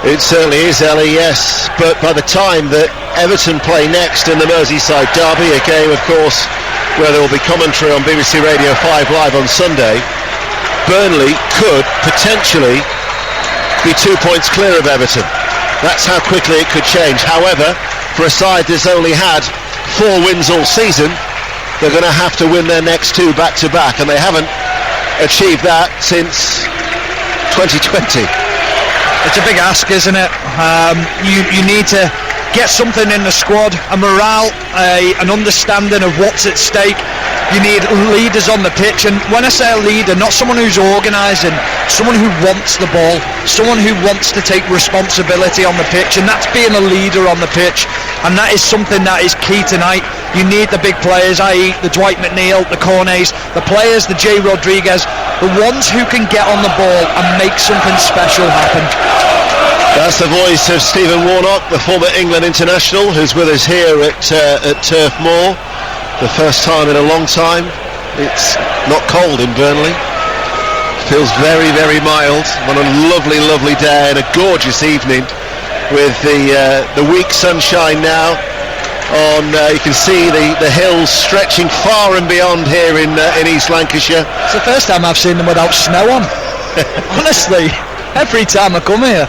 It certainly is, Ellie, yes. But by the time that Everton play next in the Merseyside derby, a game, of course, where there will be commentary on BBC Radio 5 Live on Sunday, Burnley could potentially be 2 points clear of Everton. That's how quickly it could change. However, for a side that's only had 4 wins all season, they're going to have to win their next 2 back-to-back, and they haven't achieved that since 2020. It's a big ask, isn't it? You need to get something in the squad, a morale, an understanding of what's at stake. You need leaders on the pitch, and when I say a leader, not someone who's organising, someone who wants the ball, someone who wants to take responsibility on the pitch, and that's being a leader on the pitch, and that is something that is key tonight. You need the big players, i.e. the Dwight McNeil, the Cornets, the players, the Jay Rodriguez, the ones who can get on the ball and make something special happen. That's the voice of Stephen Warnock, the former England international, who's with us here at Turf Moor. The first time in a long time. It's not cold in Burnley. Feels very, very mild on a lovely, lovely day and a gorgeous evening with the weak sunshine now. You can see the hills stretching far and beyond here in East Lancashire. It's the first time I've seen them without snow on. Honestly, every time I come here.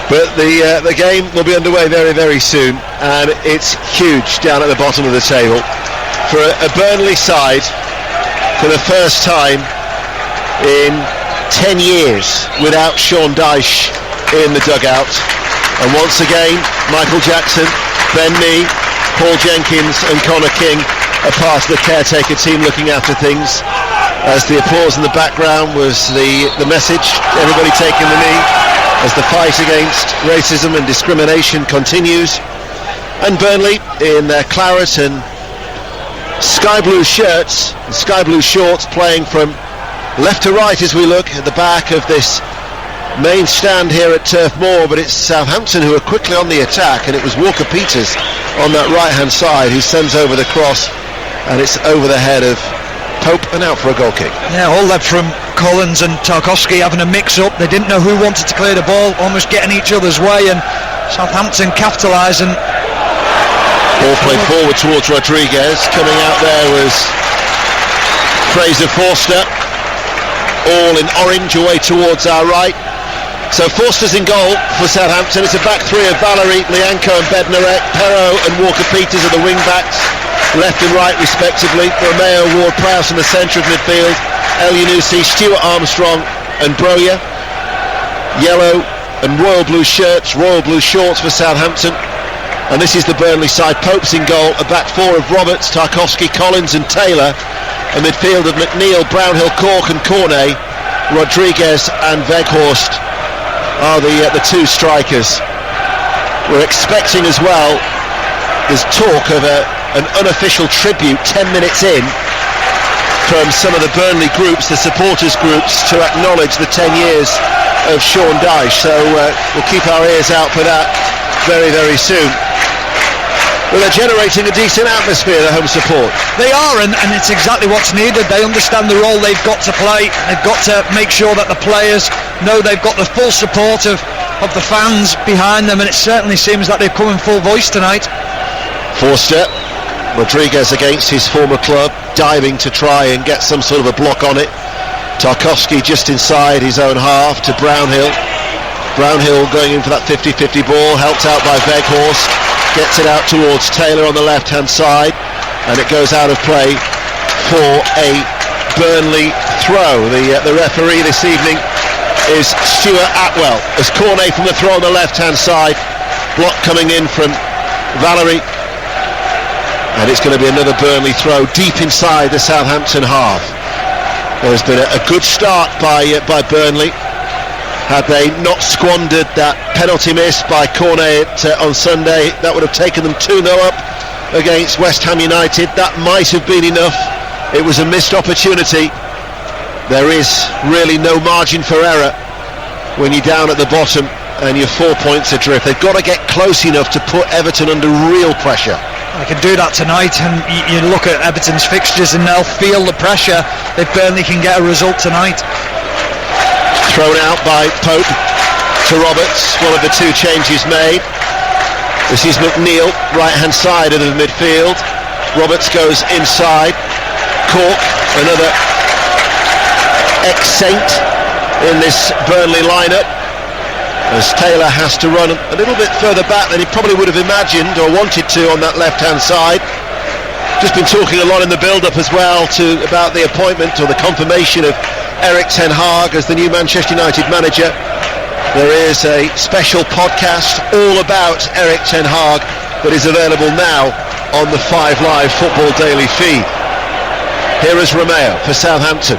But the game will be underway very, very soon, and it's huge down at the bottom of the table. For a Burnley side, for the first time in 10 years without Sean Dyche in the dugout. And once again, Michael Jackson, Ben Mee, Paul Jenkins and Connor King are part of the caretaker team looking after things. As the applause in the background was the message, everybody taking the knee, as the fight against racism and discrimination continues. And Burnley in their claret and sky blue shirts and sky blue shorts, playing from left to right as we look at the back of this main stand here at Turf Moor. But it's Southampton who are quickly on the attack, and it was Walker Peters on that right hand side who sends over the cross, and it's over the head of Pope and out for a goal kick. Yeah, all led from Collins and Tarkowski having a mix-up. They didn't know who wanted to clear the ball, almost getting each other's way, and Southampton capitalising. Ball played forward towards Rodriguez. Coming out there was Fraser Forster, all in orange away towards our right. So Forster's in goal for Southampton. It's a back three of Valerie, Lianco and Bednarek. Perrault and Walker Peters are the wing backs, left and right respectively. Romeo, Ward-Prowse in the centre of midfield. El Yunusi, Stuart Armstrong and Broja. Yellow and royal blue shirts, royal blue shorts for Southampton. And this is the Burnley side. Pope's in goal, a back four of Roberts, Tarkowski, Collins and Taylor. A midfield of McNeil, Brownhill, Cork and Cornet. Rodriguez and Weghorst are the two strikers. We're expecting as well, there's talk of an unofficial tribute 10 minutes in from some of the Burnley groups, the supporters groups, to acknowledge the 10 years of Sean Dyche. So we'll keep our ears out for that very, very soon. Well, they're generating a decent atmosphere, the home support. They are, and it's exactly what's needed. They understand the role they've got to play. They've got to make sure that the players know they've got the full support of the fans behind them, and it certainly seems that they've come in full voice tonight. Forster, Rodriguez against his former club, diving to try and get some sort of a block on it. Tarkowski just inside his own half to Brownhill. Brownhill going in for that 50-50 ball, helped out by Weghorst. Gets it out towards Taylor on the left-hand side, and it goes out of play for a Burnley throw. The referee this evening is Stuart Atwell, as Cornet from the throw on the left-hand side. Block coming in from Valerie, and it's going to be another Burnley throw deep inside the Southampton half. There's been a good start by Burnley. Had they not squandered that penalty miss by Cornet on Sunday, that would have taken them 2-0 up against West Ham United. That might have been enough. It was a missed opportunity. There is really no margin for error when you're down at the bottom and you're 4 points adrift. They've got to get close enough to put Everton under real pressure. They can do that tonight, and you look at Everton's fixtures and they'll feel the pressure if Burnley can get a result tonight. Thrown out by Pope. to Roberts, one of the two changes made. This is McNeil, right-hand side of the midfield. Roberts goes inside. Cork, another ex-Saint in this Burnley lineup, as Taylor has to run a little bit further back than he probably would have imagined or wanted to on that left-hand side. Just been talking a lot in the build-up as well about the appointment or the confirmation of Erik ten Hag as the new Manchester United manager. There is a special podcast all about Erik ten Hag that is available now on the 5 Live Football Daily feed. Here is Romeo for Southampton,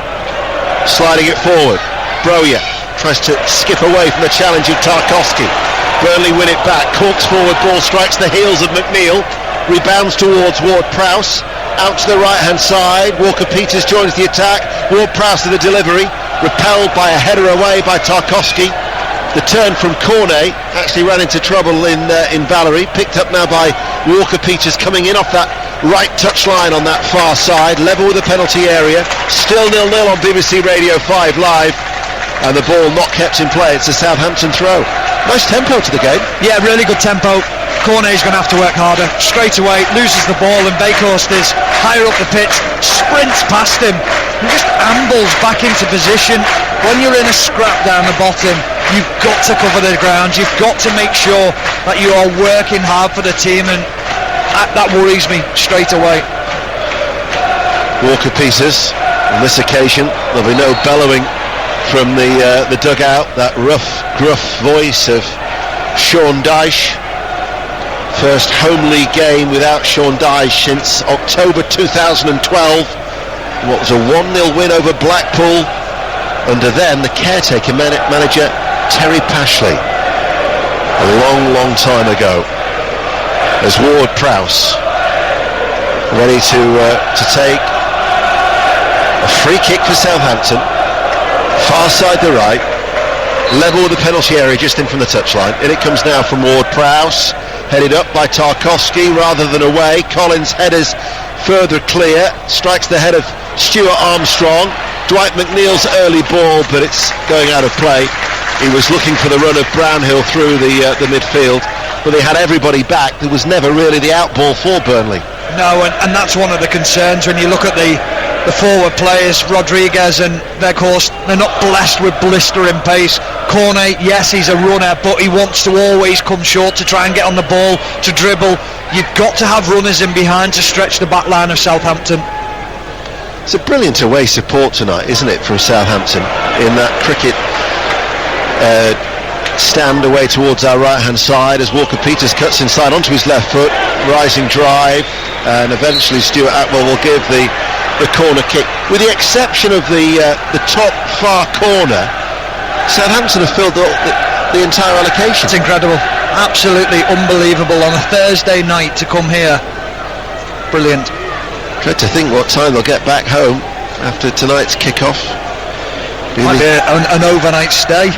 sliding it forward. Broja tries to skip away from the challenge of Tarkowski. Burnley win it back. Cork's forward ball strikes the heels of McNeil. Rebounds towards Ward-Prowse. Out to the right-hand side. Walker-Peters joins the attack. Ward-Prowse to the delivery. Repelled by a header away by Tarkowski. The turn from Cornet actually ran into trouble in Valerie. Picked up now by Walker-Peters coming in off that right touchline on that far side. Level with the penalty area. Still 0-0 on BBC Radio 5 Live. And the ball not kept in play. It's a Southampton throw. Nice tempo to the game. Yeah, really good tempo. Cornet's going to have to work harder. Straight away, loses the ball, and Bakehurst is higher up the pitch, sprints past him, and just ambles back into position. When you're in a scrap down the bottom, you've got to cover the ground. You've got to make sure that you are working hard for the team, and that worries me straight away. Walker-Peters, on this occasion, there'll be no bellowing from the dugout. That rough, gruff voice of Sean Dyche. First home league game without Sean Dyche since October 2012. What was a 1-0 win over Blackpool under then the caretaker manager Terry Pashley. A long time ago. As Ward-Prowse ready to take a free kick for Southampton. Far side the right, level with the penalty area just in from the touchline. In it comes now from Ward-Prowse, headed up by Tarkowski rather than away. Collins' headers further clear, strikes the head of Stuart Armstrong. Dwight McNeil's early ball, but it's going out of play. He was looking for the run of Brownhill through the midfield, but they had everybody back. There was never really the out ball for Burnley. No, and that's one of the concerns when you look at the forward players. Rodriguez and Weghorst, they're not blessed with blistering pace. Cornet, yes, he's a runner, but he wants to always come short to try and get on the ball, to dribble. You've got to have runners in behind to stretch the back line of Southampton. It's a brilliant away support tonight, isn't it, from Southampton in that cricket stand away towards our right hand side as Walker-Peters cuts inside onto his left foot, rising drive, and eventually Stuart Atwell will give the corner kick. With the exception of the top far corner, Southampton have filled the entire allocation. It's incredible, absolutely unbelievable on a Thursday night to come here. Brilliant. Dread to think what time they'll get back home after tonight's kick-off. Might be an overnight stay.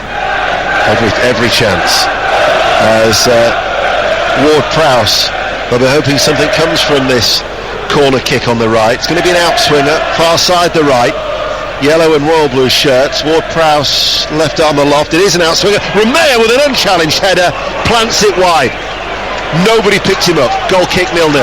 Every chance. As Ward-Prowse, they'll be hoping something comes from this corner kick on the right. It's going to be an outswinger, far side the right. Yellow and royal blue shirts. Ward-Prowse left arm aloft. It is an outswinger. Romeo with an unchallenged header plants it wide. Nobody picked him up. Goal kick 0-0.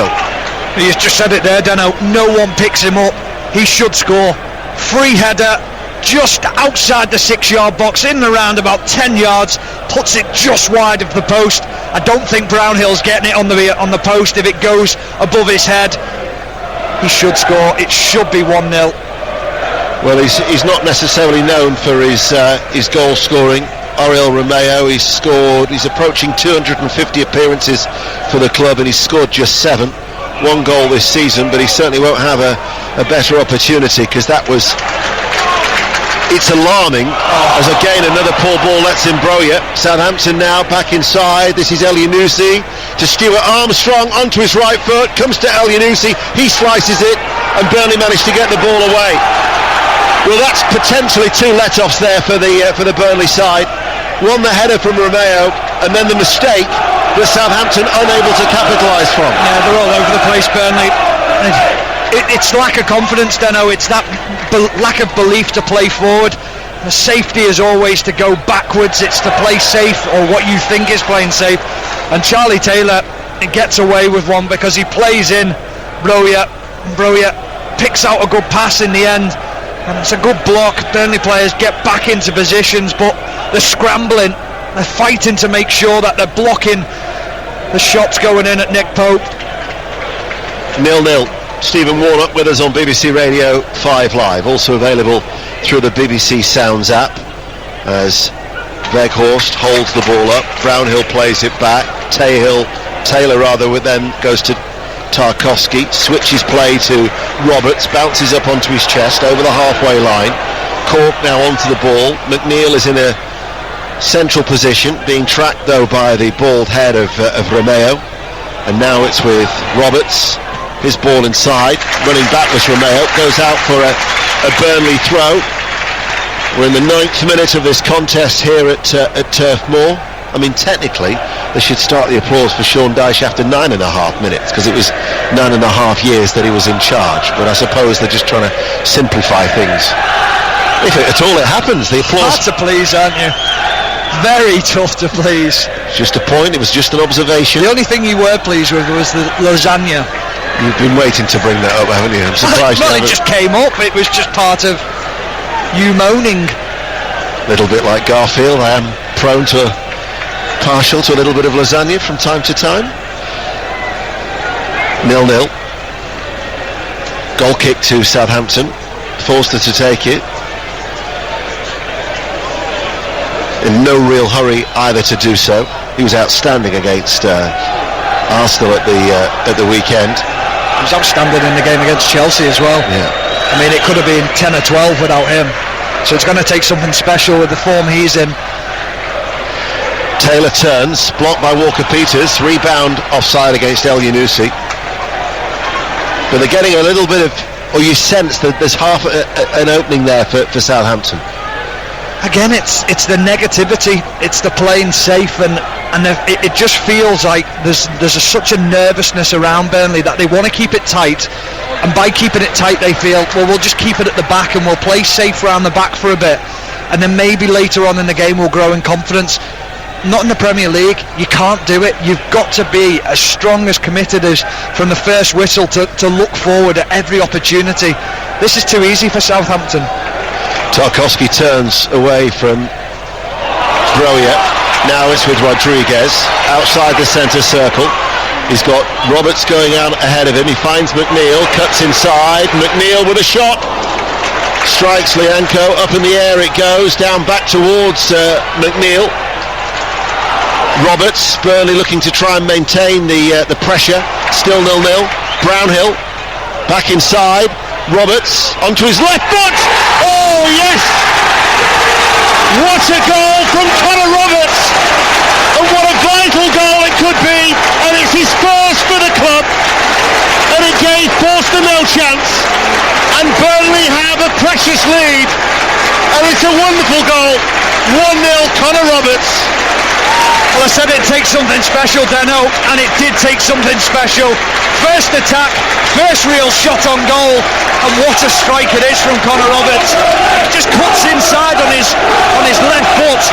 You just said it there, Deno. No one picks him up. He should score. Free header, just outside the 6-yard box, in and around about 10 yards, puts it just wide of the post. I don't think Brownhill's getting it on the post. If it goes above his head, he should score. It should be 1-0. Well, he's not necessarily known for his goal scoring. Oriol Romeo, he's approaching 250 appearances for the club, and he's scored just 7. 1 goal this season, but he certainly won't have a better opportunity, because it's alarming as again another poor ball lets in Broja. Southampton now back inside. This is Elyounoussi to Stuart Armstrong onto his right foot, comes to Elyounoussi, he slices it, and Burnley managed to get the ball away. Well, that's potentially 2 let-offs there for the Burnley side. One, the header from Romeo, and then the mistake that Southampton unable to capitalise from. Yeah, they're all over the place, Burnley. It's lack of confidence, Deno. It's that lack of belief to play forward. The safety is always to go backwards. It's to play safe, or what you think is playing safe. And Charlie Taylor gets away with one because he plays in Broja picks out a good pass in the end, and it's a good block. Burnley players get back into positions, but they're scrambling, they're fighting to make sure that they're blocking the shots going in at Nick Pope. 0-0. Stephen Warnock with us on BBC Radio 5 Live, also available through the BBC Sounds app, as Weghorst holds the ball up, Brownhill plays it back, Taylor then goes to Tarkowski, switches play to Roberts, bounces up onto his chest over the halfway line. Cork now onto the ball. McNeil is in a central position, being tracked though by the bald head of Romeo, and now it's with Roberts. His ball inside, running back was Romeo, goes out for a Burnley throw. We're in the 9th minute of this contest here at Turf Moor. I mean, technically they should start the applause for Sean Dyche after 9.5 minutes, because it was 9.5 years that he was in charge, but I suppose they're just trying to simplify things. If at all it happens, the applause... Hard to please, aren't you? Very tough to please. It's just a point, it was just an observation. The only thing you were pleased with was the lasagna. You've been waiting to bring that up, haven't you? I'm surprised. Well, it just came up, it was just part of you moaning. A little bit like Garfield, I am partial to a little bit of lasagna from time to time. 0-0. Goal kick to Southampton. Forster to take it. In no real hurry either to do so. He was outstanding against Arsenal at the weekend. He was outstanding in the game against Chelsea as well. Yeah. I mean, it could have been 10 or 12 without him. So it's going to take something special with the form he's in. Taylor turns, blocked by Walker-Peters, rebound offside against El Yunusi. But they're getting a little bit of, or you sense that there's half an opening there for Southampton. Again, it's the negativity, it's the playing safe, and it just feels like there's such a nervousness around Burnley that they want to keep it tight, and by keeping it tight they feel, well, we'll just keep it at the back and we'll play safe around the back for a bit, and then maybe later on in the game we'll grow in confidence. Not in the Premier League, you can't do it. You've got to be as strong, as committed as from the first whistle to look forward at every opportunity. This is too easy for Southampton. Tarkowski turns away from Broja. Now it's with Rodriguez outside the centre circle. He's got Roberts going out ahead of him. He finds McNeil, cuts inside. McNeil with a shot. Strikes Lianco, up in the air it goes, down back towards McNeil. Roberts, Burnley looking to try and maintain the pressure. Still 0-0. Brownhill back inside. Roberts onto his left foot. Oh yes! What a goal from Conor Roberts! And what a vital goal it could be. And it's his first for the club. And it gave Forster no chance. And Burnley have a precious lead. And it's a wonderful goal. 1-0 Conor Roberts. Well, I said it'd take something special, Deno, and it did take something special. First attack, first real shot on goal, and what a strike it is from Conor Roberts. Just cuts inside on his left foot,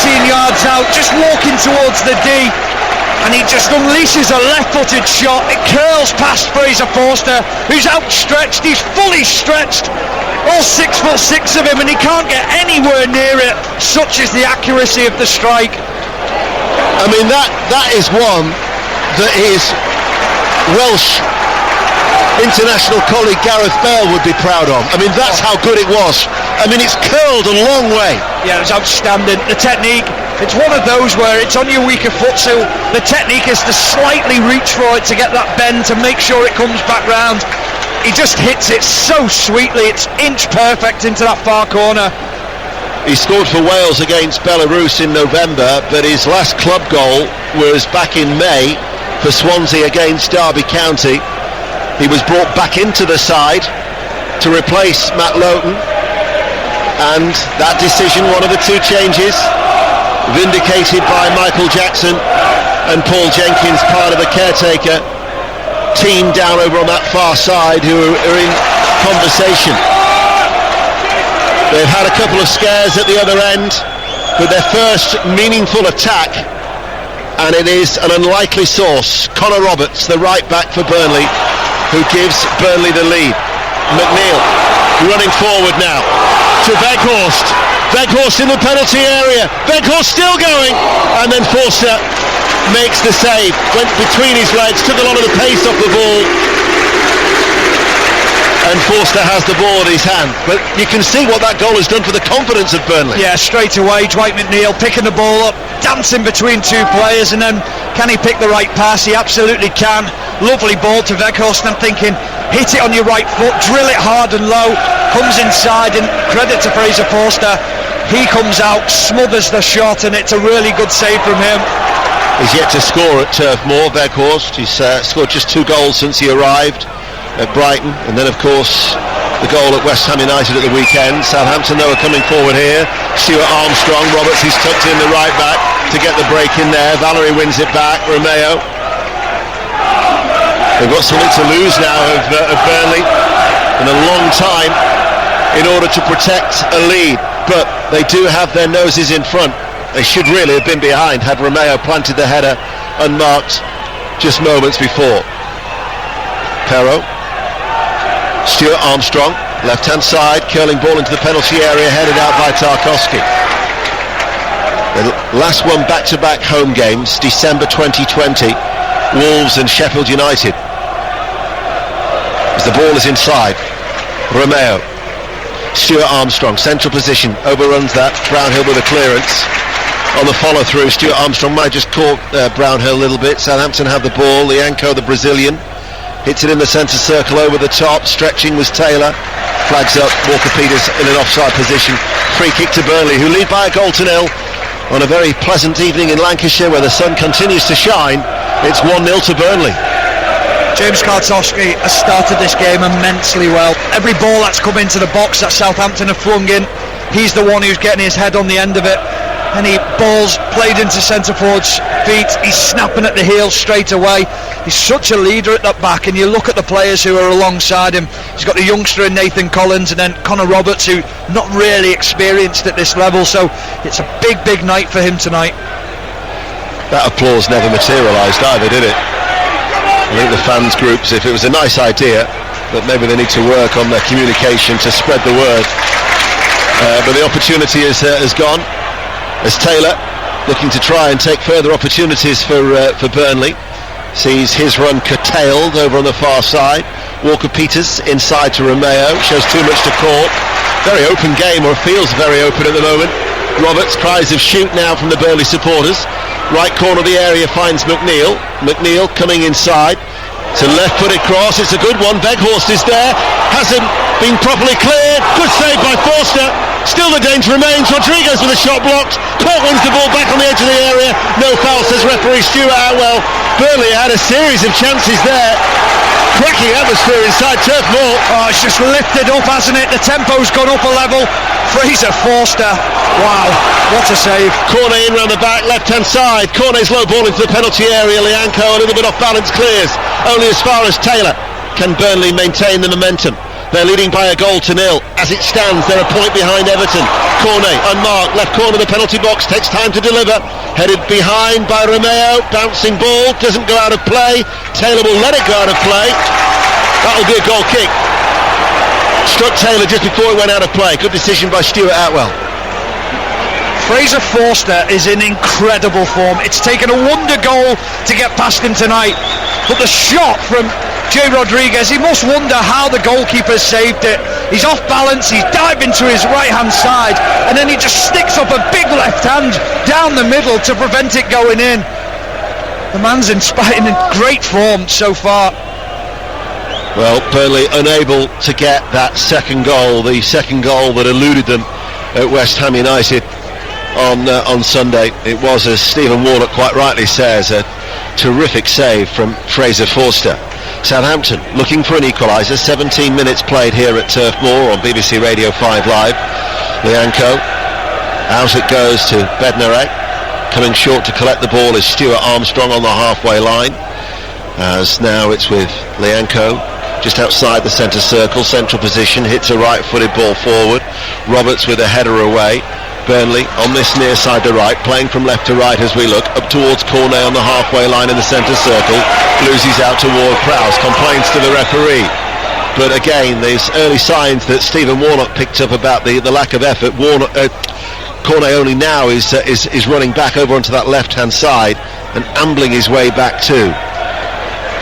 18 yards out, just walking towards the D, and he just unleashes a left-footed shot. It curls past Fraser Forster, who's outstretched. He's fully stretched, all 6'6" of him, and he can't get anywhere near it. Such is the accuracy of the strike. I mean, that is one that his Welsh international colleague Gareth Bale would be proud of. I mean, that's how good it was. I mean, it's curled a long way. Yeah, it was outstanding. The technique, it's one of those where it's on your weaker foot, so the technique is to slightly reach for it to get that bend, to make sure it comes back round. He just hits it so sweetly. It's inch perfect into that far corner. He scored for Wales against Belarus in November, but his last club goal was back in May for Swansea against Derby County. He was brought back into the side to replace Matt Lowton, and that decision, one of the two changes, vindicated by Michael Jackson and Paul Jenkins, part of the caretaker team down over on that far side, who are in conversation. They've had a couple of scares at the other end with their first meaningful attack, and it is an unlikely source. Connor Roberts, the right back for Burnley, who gives Burnley the lead. McNeil running forward now to Weghorst. Weghorst in the penalty area. Weghorst still going, and then Forster makes the save. Went between his legs, took a lot of the pace off the ball, and Forster has the ball in his hand. But you can see what that goal has done for the confidence of Burnley. Yeah, straight away, Dwight McNeil picking the ball up, dancing between two players, and then can he pick the right pass? He absolutely can. Lovely ball to Weghorst, and I'm thinking, hit it on your right foot, drill it hard and low, comes inside, and credit to Fraser Forster. He comes out, smothers the shot, and it's a really good save from him. He's yet to score at Turf Moor, Weghorst. He's scored just 2 goals since he arrived at Brighton, and then of course the goal at West Ham United at the weekend. Southampton though are coming forward here. Stuart Armstrong, Roberts, he's tucked in the right back to get the break in there. Valerie wins it back, Romeo. They've got something to lose now of Burnley in a long time in order to protect a lead, but they do have their noses in front. They should really have been behind had Romeo planted the header unmarked just moments before. Perrault, Stuart Armstrong, left-hand side, curling ball into the penalty area, headed out by Tarkowski. The last one back-to-back home games, December 2020, Wolves and Sheffield United. As the ball is inside, Romeo, Stuart Armstrong, central position, overruns that, Brownhill with a clearance. On the follow-through, Stuart Armstrong might just caught Brownhill a little bit. Southampton have the ball, Lianco, the Brazilian, hits it in the centre circle over the top. Stretching was Taylor. Flags up. Walker-Peters in an offside position. Free kick to Burnley, who lead by a goal to 0 on a very pleasant evening in Lancashire where the sun continues to shine. It's 1-0 to Burnley. James Tarkowski has started this game immensely well. Every ball that's come into the box that Southampton have flung in, he's the one who's getting his head on the end of it. Any balls played into centre forward's feet, he's snapping at the heel straight away. He's such a leader at that back, and you look at the players who are alongside him. He's got the youngster in Nathan Collins, and then Connor Roberts, who not really experienced at this level, so it's a big night for him tonight. That applause never materialised either, did it? I think the fans groups, if it was a nice idea, but maybe they need to work on their communication to spread the word. But the opportunity has gone, as Taylor, looking to try and take further opportunities for Burnley, sees his run curtailed over on the far side. Walker-Peters inside to Romeo, shows too much to Cork. Very open game, or feels very open at the moment. Roberts, cries of shoot now from the Burnley supporters. Right corner of the area finds McNeil. McNeil coming inside. It's a left-footed cross, it's a good one. Weghorst is there, hasn't been properly cleared. Good save by Forster. Still the danger remains. Rodriguez with a shot blocked. Cork wins the ball back on the edge of the area. No foul, says referee Stuart Atwell. Burnley had a series of chances there. Cracking atmosphere inside Turf Moor. Oh, it's just lifted up, hasn't it? The tempo's gone up a level. Fraser Forster, wow, what a save. Corner in round the back, left-hand side. Corner's low ball into the penalty area. Lianco a little bit off balance, clears only as far as Taylor. Can Burnley maintain the momentum? They're leading by a goal to 0. As it stands, they're a point behind Everton. Cornet, unmarked, left corner of the penalty box, takes time to deliver. Headed behind by Romeo, bouncing ball, doesn't go out of play. Taylor will let it go out of play. That'll be a goal kick. Struck Taylor just before it went out of play. Good decision by Stuart Atwell. Fraser Forster is in incredible form. It's taken a wonder goal to get past him tonight, but the shot from Jay Rodriguez, he must wonder how the goalkeeper saved it. He's off balance, he's diving to his right hand side, and then he just sticks up a big left hand down the middle to prevent it going in. The man's in great form so far. Well, Burnley unable to get that second goal, the second goal that eluded them at West Ham United on Sunday. It was, as Stephen Warnock quite rightly says, a terrific save from Fraser Forster. Southampton looking for an equaliser. 17 minutes played here at Turf Moor on BBC Radio 5 Live. Lianco, out it goes to Bednarek. Coming short to collect the ball is Stuart Armstrong on the halfway line. As now it's with Lianco. just outside the centre circle, central position, hits a right-footed ball forward. Roberts with a header away. Burnley on this near side to right, playing from left to right as we look, up towards Cornet on the halfway line in the centre circle. Loses out to Ward-Prowse, complains to the referee. But again, there's early signs that Stephen Warnock picked up about the lack of effort. Cornet only now is running back over onto that left-hand side and ambling his way back too.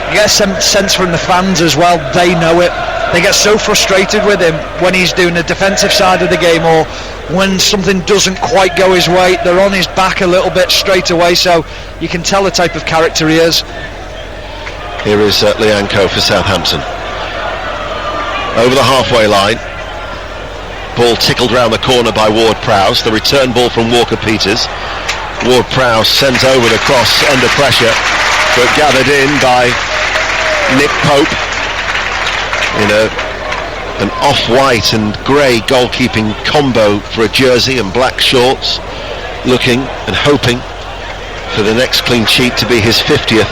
You get some sense from the fans as well, they know it. They get so frustrated with him when he's doing the defensive side of the game, or when something doesn't quite go his way. They're on his back a little bit straight away, so you can tell the type of character he is. Here is Lianco for Southampton. Over the halfway line. Ball tickled round the corner by Ward-Prowse. The return ball from Walker-Peters. Ward-Prowse sends over the cross under pressure, but gathered in by Nick Pope in an off-white and grey goalkeeping combo for a jersey and black shorts, looking and hoping for the next clean sheet to be his 50th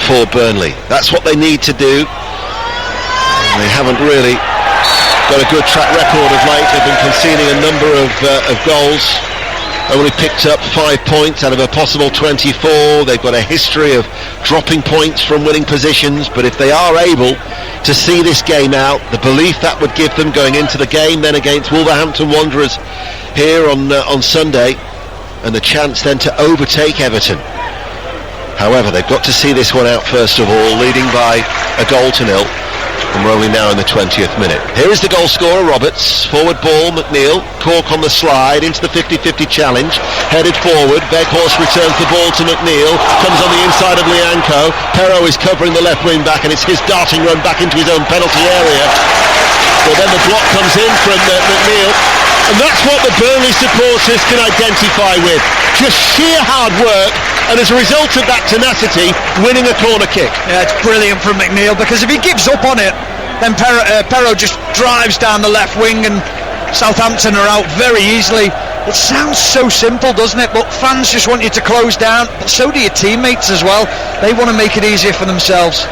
for Burnley. That's what they need to do. And they haven't really got a good track record of late. They've been conceding a number of goals. Only picked up 5 points out of a possible 24. They've got a history of dropping points from winning positions, but if they are able to see this game out, the belief that would give them going into the game then against Wolverhampton Wanderers here on Sunday, and the chance then to overtake Everton. However, they've got to see this one out first of all, leading by a 0-0. And we're only now in the 20th minute. Here is the goal scorer, Roberts. Forward ball, McNeil. Cork on the slide into the 50-50 challenge. Headed forward. Weghorst returns the ball to McNeil. Comes on the inside of Lianco. Perrault is covering the left wing back, and it's his darting run back into his own penalty area. But then the block comes in from McNeil. And that's what the Burnley supporters can identify with. Just sheer hard work, and as a result of that tenacity, winning a corner kick. Yeah, it's brilliant from McNeil, because if he gives up on it, then Perrault just drives down the left wing and Southampton are out very easily. It sounds so simple, doesn't it? But fans just want you to close down, but so do your teammates as well. They want to make it easier for themselves.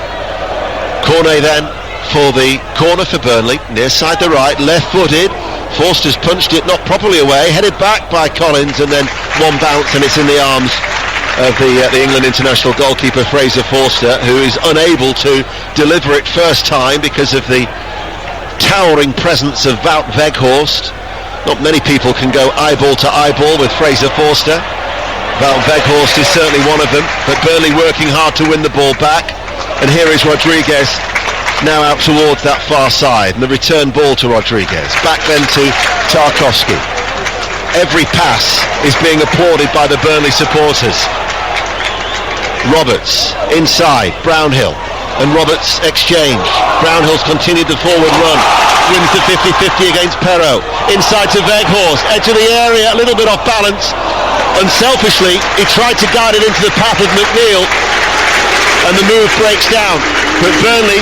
Cornet then for the corner for Burnley, near side to right, left-footed. Forster's punched it not properly away, headed back by Collins, and then one bounce and it's in the arms of the England international goalkeeper Fraser Forster, who is unable to deliver it first time because of the towering presence of Wout Weghorst. Not many people can go eyeball to eyeball with Fraser Forster. Wout Weghorst is certainly one of them, but Burnley working hard to win the ball back. And here is Rodriguez now out towards that far side, and the return ball to Rodriguez, back then to Tarkowski. Every pass is being applauded by the Burnley supporters. Roberts inside, Brownhill and Roberts exchange. Brownhill's continued the forward run, wins the 50-50 against Perrault. Inside to Weghorst, edge of the area, a little bit off balance. Unselfishly, he tried to guide it into the path of McNeil, and the move breaks down. But Burnley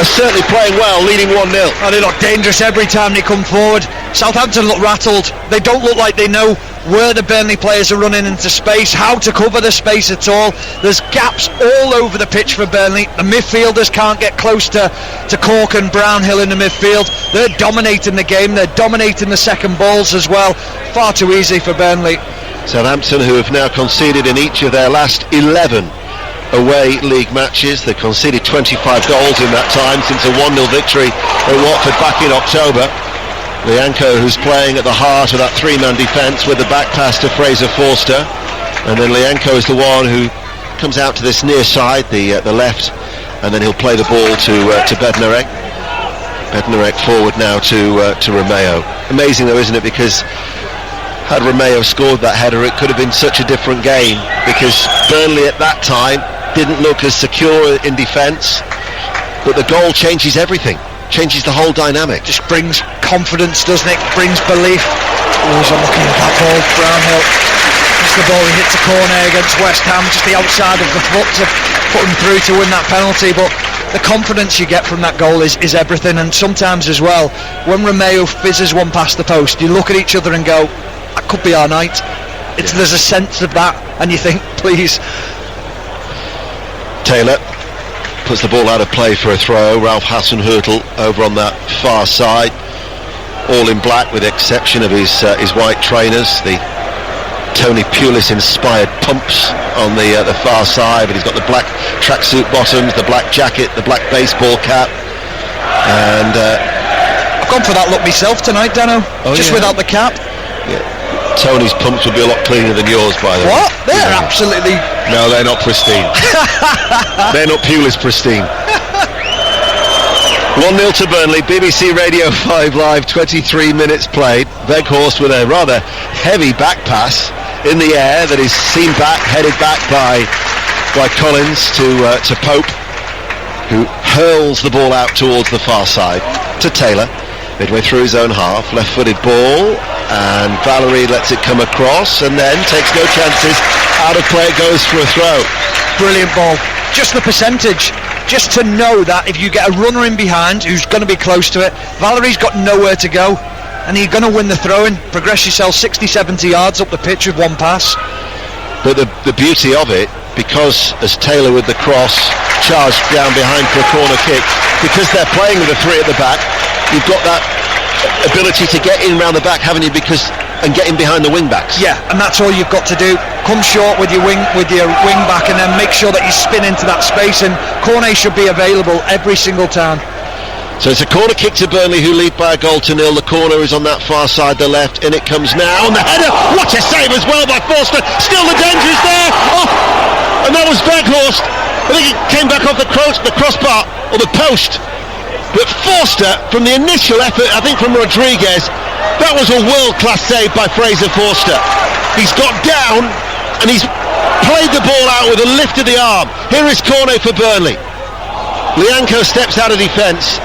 are certainly playing well, leading 1-0. Oh, they look dangerous every time they come forward. Southampton look rattled. They don't look like they know where the Burnley players are running into space, how to cover the space at all. There's gaps all over the pitch for Burnley. The midfielders can't get close to Cork and Brownhill in the midfield. They're dominating the game. They're dominating the second balls as well. Far too easy for Burnley. Southampton, who have now conceded in each of their last 11 away league matches. They conceded 25 goals in that time since a 1-0 victory at Watford back in October. Lianco, who's playing at the heart of that three-man defence with the back pass to Fraser Forster, and then Lianco is the one who comes out to this near side, the left, and then he'll play the ball to Bednarek. Bednarek forward now to Romeo. Amazing though, isn't it? Because had Romeo scored that header, it could have been such a different game, because Burnley at that time didn't look as secure in defence, but the goal changes everything, changes the whole dynamic. Just brings confidence, doesn't it? Brings belief. Oh, he's unlucky with that ball, Brownhill. That's the ball he hit to corner against West Ham, just the outside of the foot to put him through to win that penalty. But the confidence you get from that goal is everything. And sometimes as well, when Romeo fizzes one past the post, you look at each other and go, that could be our night. There's a sense of that, and you think, please. Taylor puts the ball out of play for a throw. Ralph Hasenhüttl over on that far side, all in black with the exception of his white trainers, the Tony Pulis inspired pumps on the far side, but he's got the black tracksuit bottoms, the black jacket, the black baseball cap, and I've gone for that look myself tonight, Dano. Without the cap. Yeah. Tony's pumps would be a lot cleaner than yours, by the way. What? They're absolutely... No, they're not pristine. They're not Pulis pristine. 1-0 to Burnley, BBC Radio 5 Live, 23 minutes played. Weghorst with a rather heavy back pass in the air that is seen back, headed back by Collins to Pope, who hurls the ball out towards the far side to Taylor, midway through his own half, left-footed ball, and Valerie lets it come across and then takes no chances, out of play it goes for a throw. Brilliant ball. Just the percentage, just to know that if you get a runner in behind who's going to be close to it, Valerie's got nowhere to go and you're going to win the throw-in, progress yourself 60-70 yards up the pitch with one pass. But the beauty of it, because as Taylor with the cross charged down behind for a corner kick, because they're playing with the three at the back, you've got that ability to get in round the back, haven't you, and get in behind the wing backs. Yeah, and that's all you've got to do. Come short with your wing back and then make sure that you spin into that space, and Cornet should be available every single time. So it's a corner kick to Burnley, who lead by a goal to nil. The corner is on that far side, the left, in it comes now, and the header, what a save as well by Forster. Still the danger is there. And that was Weghorst. I think it came back off the crossbar or the post. But Forster, from the initial effort, I think from Rodriguez, that was a world-class save by Fraser Forster. He's got down and he's played the ball out with a lift of the arm. Here is Cornet for Burnley. Lianco steps out of defence,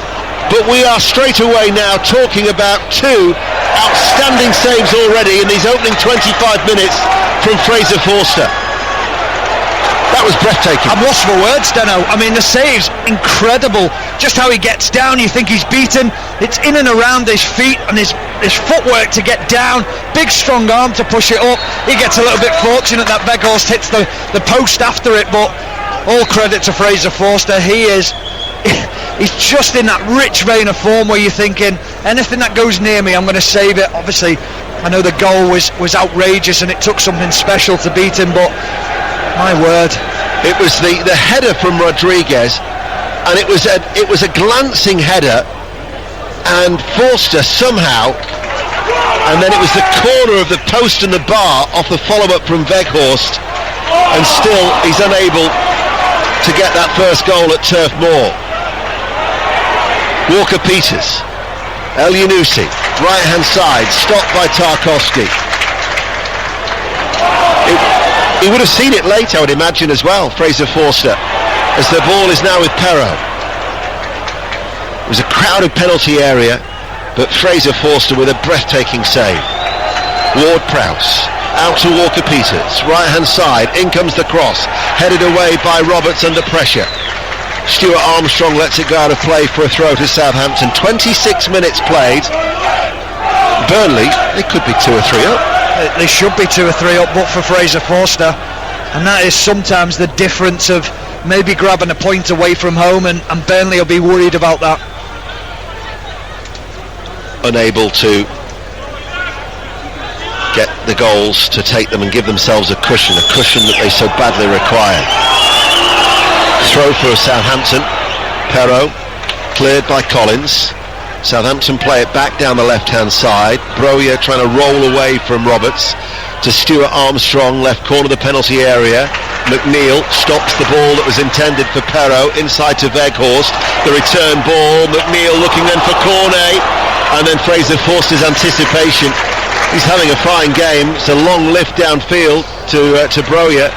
but we are straight away now talking about two outstanding saves already in these opening 25 minutes from Fraser Forster. That was breathtaking. I'm lost for words, Deno. I mean, the save's incredible. Just how he gets down, you think he's beaten. It's in and around his feet and his footwork to get down. Big strong arm to push it up. He gets a little bit fortunate that Weghorst hits the post after it, but all credit to Fraser Forster. He's just in that rich vein of form where you're thinking, anything that goes near me, I'm going to save it. Obviously, I know the goal was outrageous and it took something special to beat him, but my word. It was the header from Rodriguez, and it was a glancing header, and Forster somehow, and then it was the corner of the post and the bar off the follow-up from Weghorst, and still he's unable to get that first goal at Turf Moor. Walker-Peters, El Yunusi, right hand side, stopped by Tarkowski. He would have seen it late, I would imagine, as well, Fraser Forster, as the ball is now with Perrault. It was a crowded penalty area, but Fraser Forster with a breathtaking save. Ward-Prowse, out to Walker-Peters, right hand side, in comes the cross, headed away by Roberts under pressure. Stuart Armstrong lets it go out of play for a throw to Southampton. 26 minutes played. Burnley, they could be 2 or 3 up. They should be 2 or 3 up, but for Fraser Forster, and that is sometimes the difference of maybe grabbing a point away from home, and Burnley will be worried about that. Unable to get the goals to take them and give themselves a cushion that they so badly require. Throw for Southampton. Perrault cleared by Collins. Southampton play it back down the left-hand side. Broja trying to roll away from Roberts to Stuart Armstrong, left corner of the penalty area. McNeil stops the ball that was intended for Perrault, inside to Weghorst. The return ball, McNeil looking then for Cornet, and then Fraser Forster's anticipation. He's having a fine game. It's a long lift downfield to Broja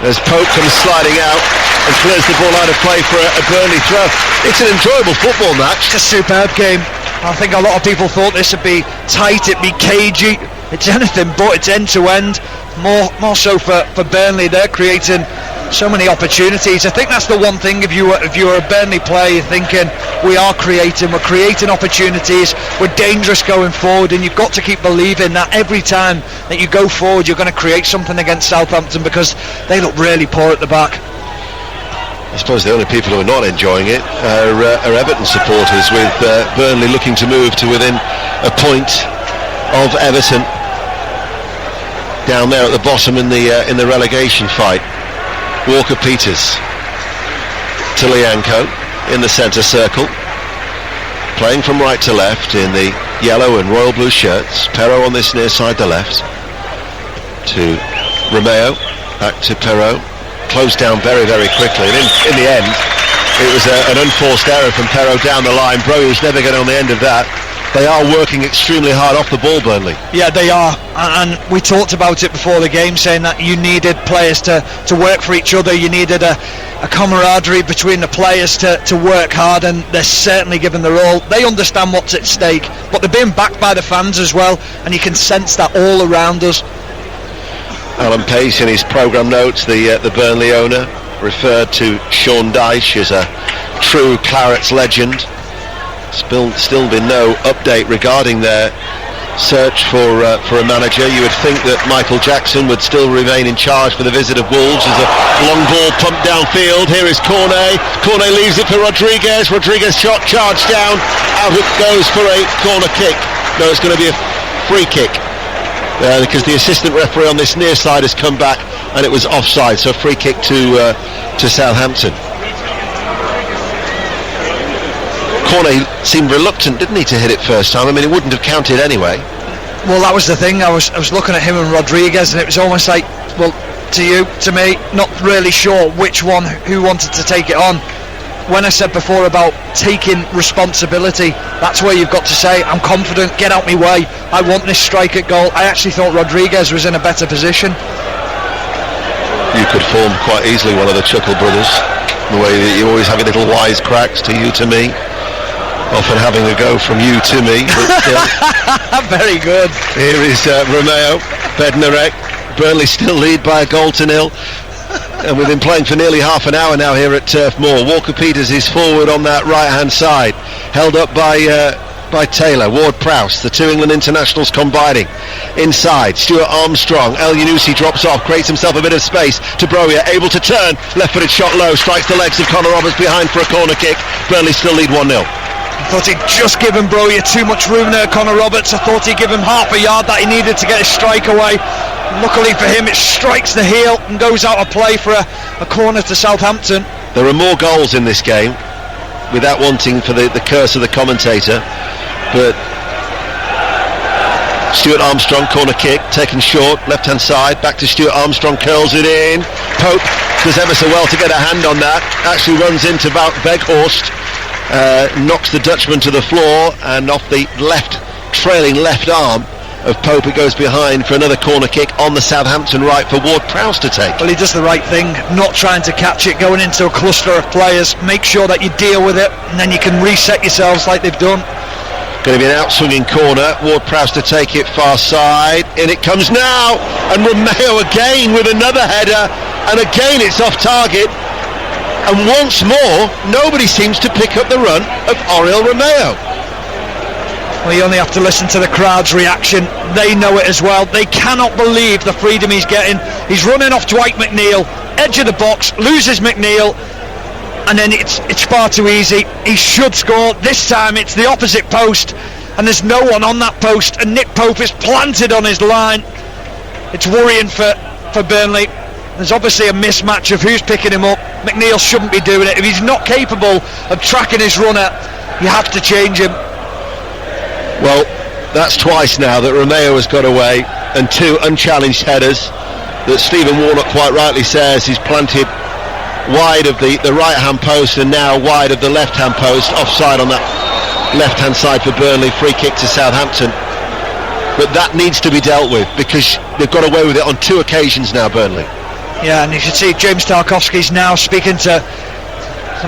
as Pope comes sliding out and clears the ball out of play for a Burnley throw. It's an enjoyable football match. It's a superb game. I think a lot of people thought this would be tight, it'd be cagey. It's anything but. It's end to end. More so for Burnley. They're creating so many opportunities. I think that's the one thing, if you were a Burnley player, you're thinking we're creating opportunities, we're dangerous going forward, and you've got to keep believing that every time that you go forward you're going to create something against Southampton, because they look really poor at the back. I suppose the only people who are not enjoying it are Everton supporters, with Burnley looking to move to within a point of Everton down there at the bottom in the relegation fight. Walker-Peters to Lianco in the centre circle, playing from right to left in the yellow and royal blue shirts. Perraud on this near side to left to Romeo, back to Perraud, closed down very, very quickly, and in the end it was an unforced error from Perraud down the line. Broyer's never getting on the end of that. They are working extremely hard off the ball, Burnley. Yeah, they are, and we talked about it before the game, saying that you needed players to work for each other. You needed a camaraderie between the players to work hard, and they're certainly giving their all. They understand what's at stake, but they're being backed by the fans as well, and you can sense that all around us. Alan Pace, in his programme notes, the Burnley owner, referred to Sean Dyche as a true Clarets legend. Still been no update regarding their search for a manager. You would think that Michael Jackson would still remain in charge for the visit of Wolves. As a long ball pumped downfield. Here is Cornet. Cornet leaves it for Rodriguez. Rodriguez shot charged down. Out it goes for a corner kick. No, it's going to be a free kick. Because the assistant referee on this near side has come back and it was offside, so a free kick to Southampton. Cornet seemed reluctant, didn't he, to hit it first time? I mean, it wouldn't have counted anyway. Well, that was the thing. I was looking at him and Rodriguez, and it was almost like, well, to me, not really sure who wanted to take it on. When I said before about taking responsibility, that's where you've got to say, I'm confident, get out my way, I want this strike at goal. I actually thought Rodriguez was in a better position. You could form quite easily one of the Chuckle brothers, the way that you always have your little wise cracks to you, to me. Often having a go from you to me, but still. Very good. Here is Romeo, Bednarek. Burnley still lead by a goal to nil. And we've been playing for nearly half an hour now here at Turf Moor. Walker-Peters is forward on that right-hand side, held up by Taylor. Ward-Prowse, the two England internationals combining. Inside, Stuart Armstrong. El Yunusi drops off, creates himself a bit of space to Broya, able to turn. Left-footed shot low, strikes the legs of Connor Roberts behind for a corner kick. Burnley still lead 1-0. I thought he'd just given Broya too much room there, Connor Roberts. I thought he'd give him half a yard that he needed to get his strike away. Luckily for him, it strikes the heel and goes out of play for a corner to Southampton. There are more goals in this game, without wanting for the curse of the commentator, but Stuart Armstrong, corner kick, taken short, left-hand side, back to Stuart Armstrong, curls it in. Pope does ever so well to get a hand on that, actually runs into Weghorst. Knocks the Dutchman to the floor, and off the trailing left arm of Pope, it goes behind for another corner kick on the Southampton right for Ward-Prowse to take. Well, he does the right thing, not trying to catch it, going into a cluster of players. Make sure that you deal with it, and then you can reset yourselves like they've done. Going to be an out-swinging corner. Ward-Prowse to take it far side, and it comes now, and Romeo again with another header, and again it's off target. And once more, nobody seems to pick up the run of Oriol Romeo. Well, you only have to listen to the crowd's reaction. They know it as well. They cannot believe the freedom he's getting. He's running off Dwight McNeil, edge of the box, loses McNeil, and then it's far too easy. He should score. This time it's the opposite post, and there's no one on that post, and Nick Pope is planted on his line. It's worrying for Burnley. There's obviously a mismatch of who's picking him up. McNeil shouldn't be doing it. If he's not capable of tracking his runner, you have to change him. Well, that's twice now that Romeo has got away, and two unchallenged headers that Stephen Warnock quite rightly says he's planted wide of the right-hand post and now wide of the left-hand post, offside on that left-hand side for Burnley, free kick to Southampton. But that needs to be dealt with, because they've got away with it on two occasions now, Burnley. Yeah, and you should see James Tarkowski's now speaking to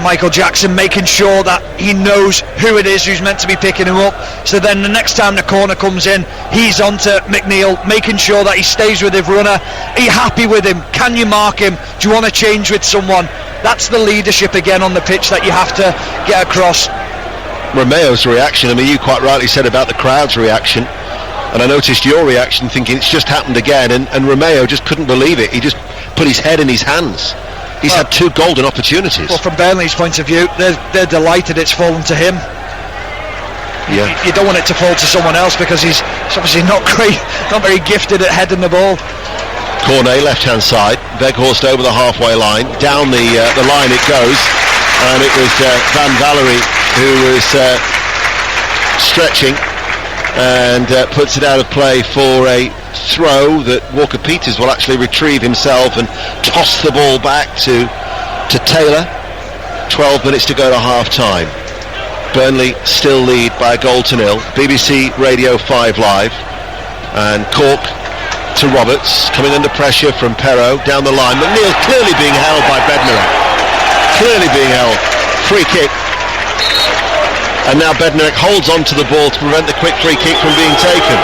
Michael Jackson, making sure that he knows who it is who's meant to be picking him up, so then the next time the corner comes in, he's on to McNeil, making sure that he stays with his runner. Are you happy with him? Can you mark him? Do you want to change with someone? That's the leadership again on the pitch that you have to get across. Romeo's reaction, I mean, you quite rightly said about the crowd's reaction, and I noticed your reaction thinking it's just happened again, and Romeo just couldn't believe it. He just put his head in his hands. He's had 2 golden opportunities. Well, from Burnley's point of view, they're delighted it's fallen to him. Yeah. You don't want it to fall to someone else because he's obviously not great, not very gifted at heading the ball. Cornet, left-hand side. Weghorst over the halfway line. Down the line it goes. And it was Van Valerie who was stretching and puts it out of play for a throw that Walker-Peters will actually retrieve himself and toss the ball back to Taylor. 12 minutes to go to half-time. Burnley still lead by a goal to nil. BBC Radio 5 Live. And Cork to Roberts, coming under pressure from Perrault down the line. McNeil clearly being held by Bednarek. Clearly being held. Free kick. And now Bednarek holds on to the ball to prevent the quick free kick from being taken.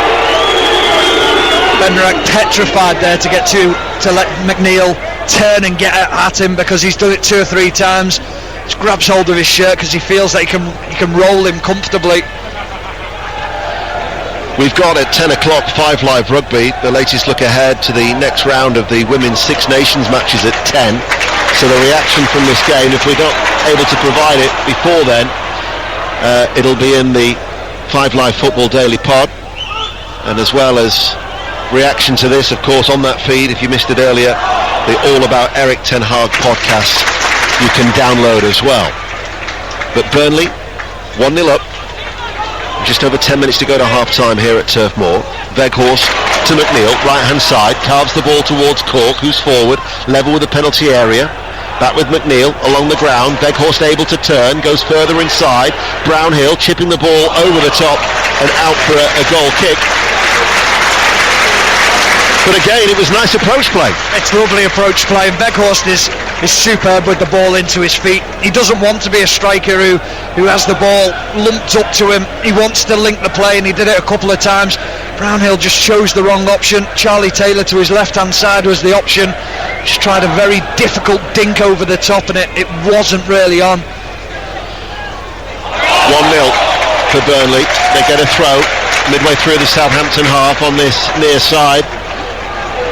Bednarek petrified there to get to let McNeil turn and get at him because he's done it 2 or 3 times. Just grabs hold of his shirt because he feels that he can roll him comfortably. We've got at 10 o'clock 5 Live Rugby, the latest look ahead to the next round of the Women's Six Nations matches at 10. So the reaction from this game, if we're not able to provide it before then, it'll be in the 5 Live Football Daily Pod. And as well as reaction to this, of course, on that feed, if you missed it earlier, the All About Eric Ten Hag podcast you can download as well. But Burnley, 1-0 up. Just over 10 minutes to go to half-time here at Turf Moor. Weghorst to McNeil, right-hand side, carves the ball towards Cork, who's forward, level with the penalty area. Back with McNeil along the ground. Weghorst able to turn, goes further inside. Brownhill chipping the ball over the top and out for a goal kick. But again, it was nice approach play. It's lovely approach play, and Weghorst is superb with the ball into his feet. He doesn't want to be a striker who has the ball lumped up to him. He wants to link the play, and he did it a couple of times. Brownhill just chose the wrong option. Charlie Taylor to his left-hand side was the option. Just tried a very difficult dink over the top, and it wasn't really on. 1-0 for Burnley. They get a throw midway through the Southampton half on this near side.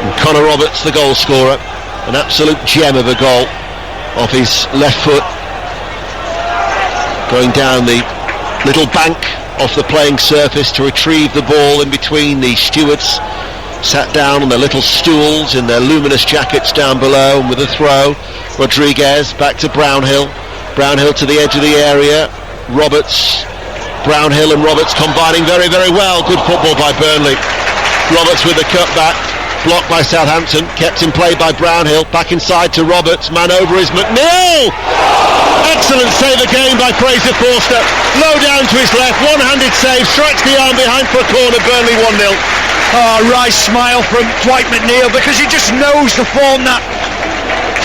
And Connor Roberts, the goal scorer, an absolute gem of a goal off his left foot, going down the little bank off the playing surface to retrieve the ball in between the stewards, sat down on their little stools in their luminous jackets down below, and with a throw, Rodriguez back to Brownhill. Brownhill to the edge of the area. Roberts, Brownhill and Roberts combining very, very well. Good football by Burnley. Roberts with the cut back. Blocked by Southampton, kept in play by Brownhill, back inside to Roberts, man over is McNeil! Excellent save again by Fraser Forster, low down to his left, one-handed save, strikes the arm behind for a corner. Burnley 1-0. Oh, Rice smile from Dwight McNeil because he just knows the form that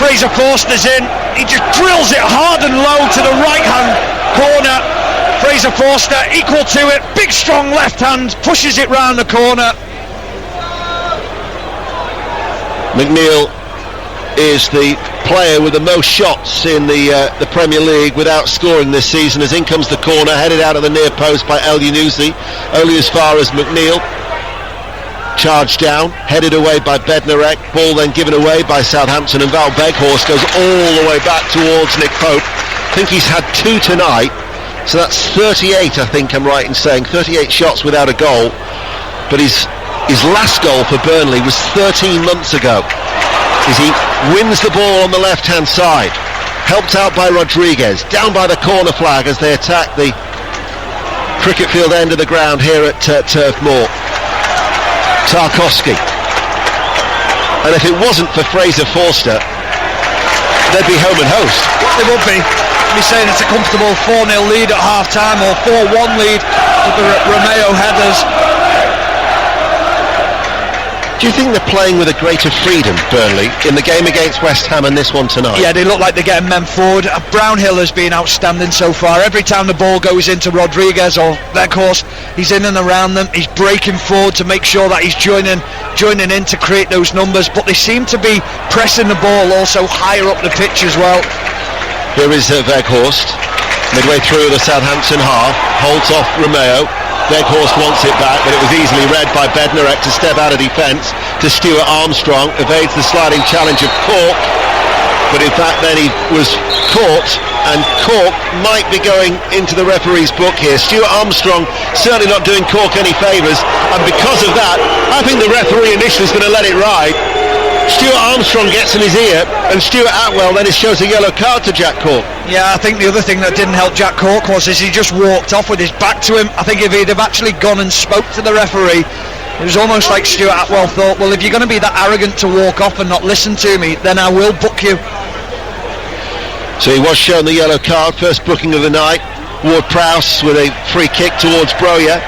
Fraser Forster's in. He just drills it hard and low to the right-hand corner. Fraser Forster equal to it, big strong left hand, pushes it round the corner. McNeil is the player with the most shots in the Premier League without scoring this season, as in comes the corner, headed out of the near post by El Yunusi, only as far as McNeil. Charged down, headed away by Bednarek, ball then given away by Southampton, and Val Weghorst goes all the way back towards Nick Pope. I think he's had 2 tonight, so that's 38, I think I'm right in saying, 38 shots without a goal, but his last goal for Burnley was 13 months ago, as he wins the ball on the left-hand side, helped out by Rodriguez, down by the corner flag as they attack the cricket field end of the ground here at Turf Moor. Tarkowski. And if it wasn't for Fraser Forster, they'd be home and host. They would be. Be saying it's a comfortable 4-0 lead at half-time, or 4-1 lead with the Romeo headers. Do you think they're playing with a greater freedom, Burnley, in the game against West Ham and this one tonight? Yeah, they look like they're getting men forward. Brownhill has been outstanding so far. Every time the ball goes into Rodriguez or Weghorst, he's in and around them. He's breaking forward to make sure that he's joining in to create those numbers. But they seem to be pressing the ball also higher up the pitch as well. Here is Weghorst, midway through the Southampton half, holds off Romeo. Weghorst wants it back, but it was easily read by Bednarek to step out of defence to Stuart Armstrong, evades the sliding challenge of Cork, but in fact then he was caught, and Cork might be going into the referee's book here. Stuart Armstrong certainly not doing Cork any favours, and because of that I think the referee initially is going to let it ride. Stuart Armstrong gets in his ear, and Stuart Atwell then shows a yellow card to Jack Cork. Yeah, I think the other thing that didn't help Jack Cork was he just walked off with his back to him. I think if he'd have actually gone and spoke to the referee, it was almost like Stuart Atwell thought, well, if you're going to be that arrogant to walk off and not listen to me, then I will book you. So he was shown the yellow card, first booking of the night. Ward-Prowse with a free kick towards Broja.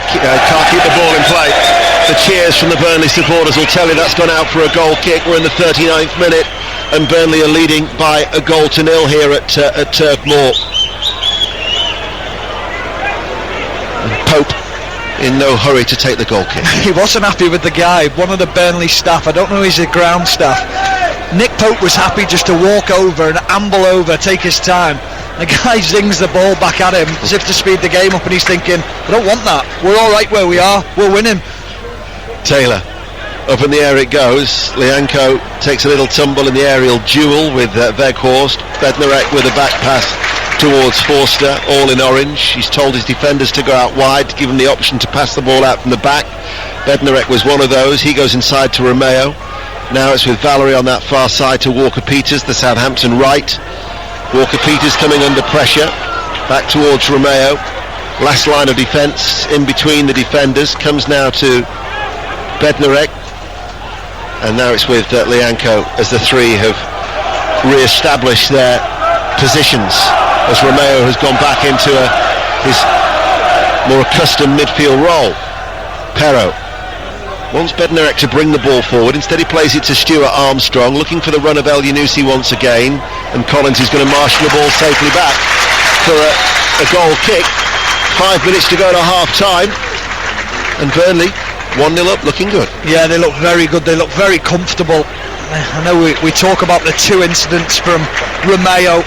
Can't keep the ball in play. The cheers from the Burnley supporters will tell you that's gone out for a goal kick. We're in the 39th minute, and Burnley are leading by a goal to nil here at Turf Moor. Pope in no hurry to take the goal kick. He wasn't happy with the guy, one of the Burnley staff. I don't know if he's a ground staff. Nick Pope was happy just to walk over and amble over, take his time. The guy zings the ball back at him as if to speed the game up, and he's thinking, I don't want that. We're all right where we are. We're winning. Taylor, up in the air it goes. Lianco takes a little tumble in the aerial duel with Weghorst. Bednarek with a back pass towards Forster, all in orange. He's told his defenders to go out wide to give him the option to pass the ball out from the back. Bednarek was one of those. He goes inside to Romeo. Now it's with Valerie on that far side to Walker-Peters, the Southampton right. Walker-Peters coming under pressure, back towards Romeo. Last line of defence in between the defenders, comes now to Bednarek, and now it's with Lianco as the three have re-established their positions as Romeo has gone back into his more accustomed midfield role. Perro wants Bednarek to bring the ball forward. Instead he plays it to Stuart Armstrong, looking for the run of El Yunusi once again, and Collins is going to marshal the ball safely back for a goal kick. 5 minutes to go to half time, and Burnley 1-0 up, looking good. Yeah, they look very good, they look very comfortable. I know we talk about the two incidents from Romeo,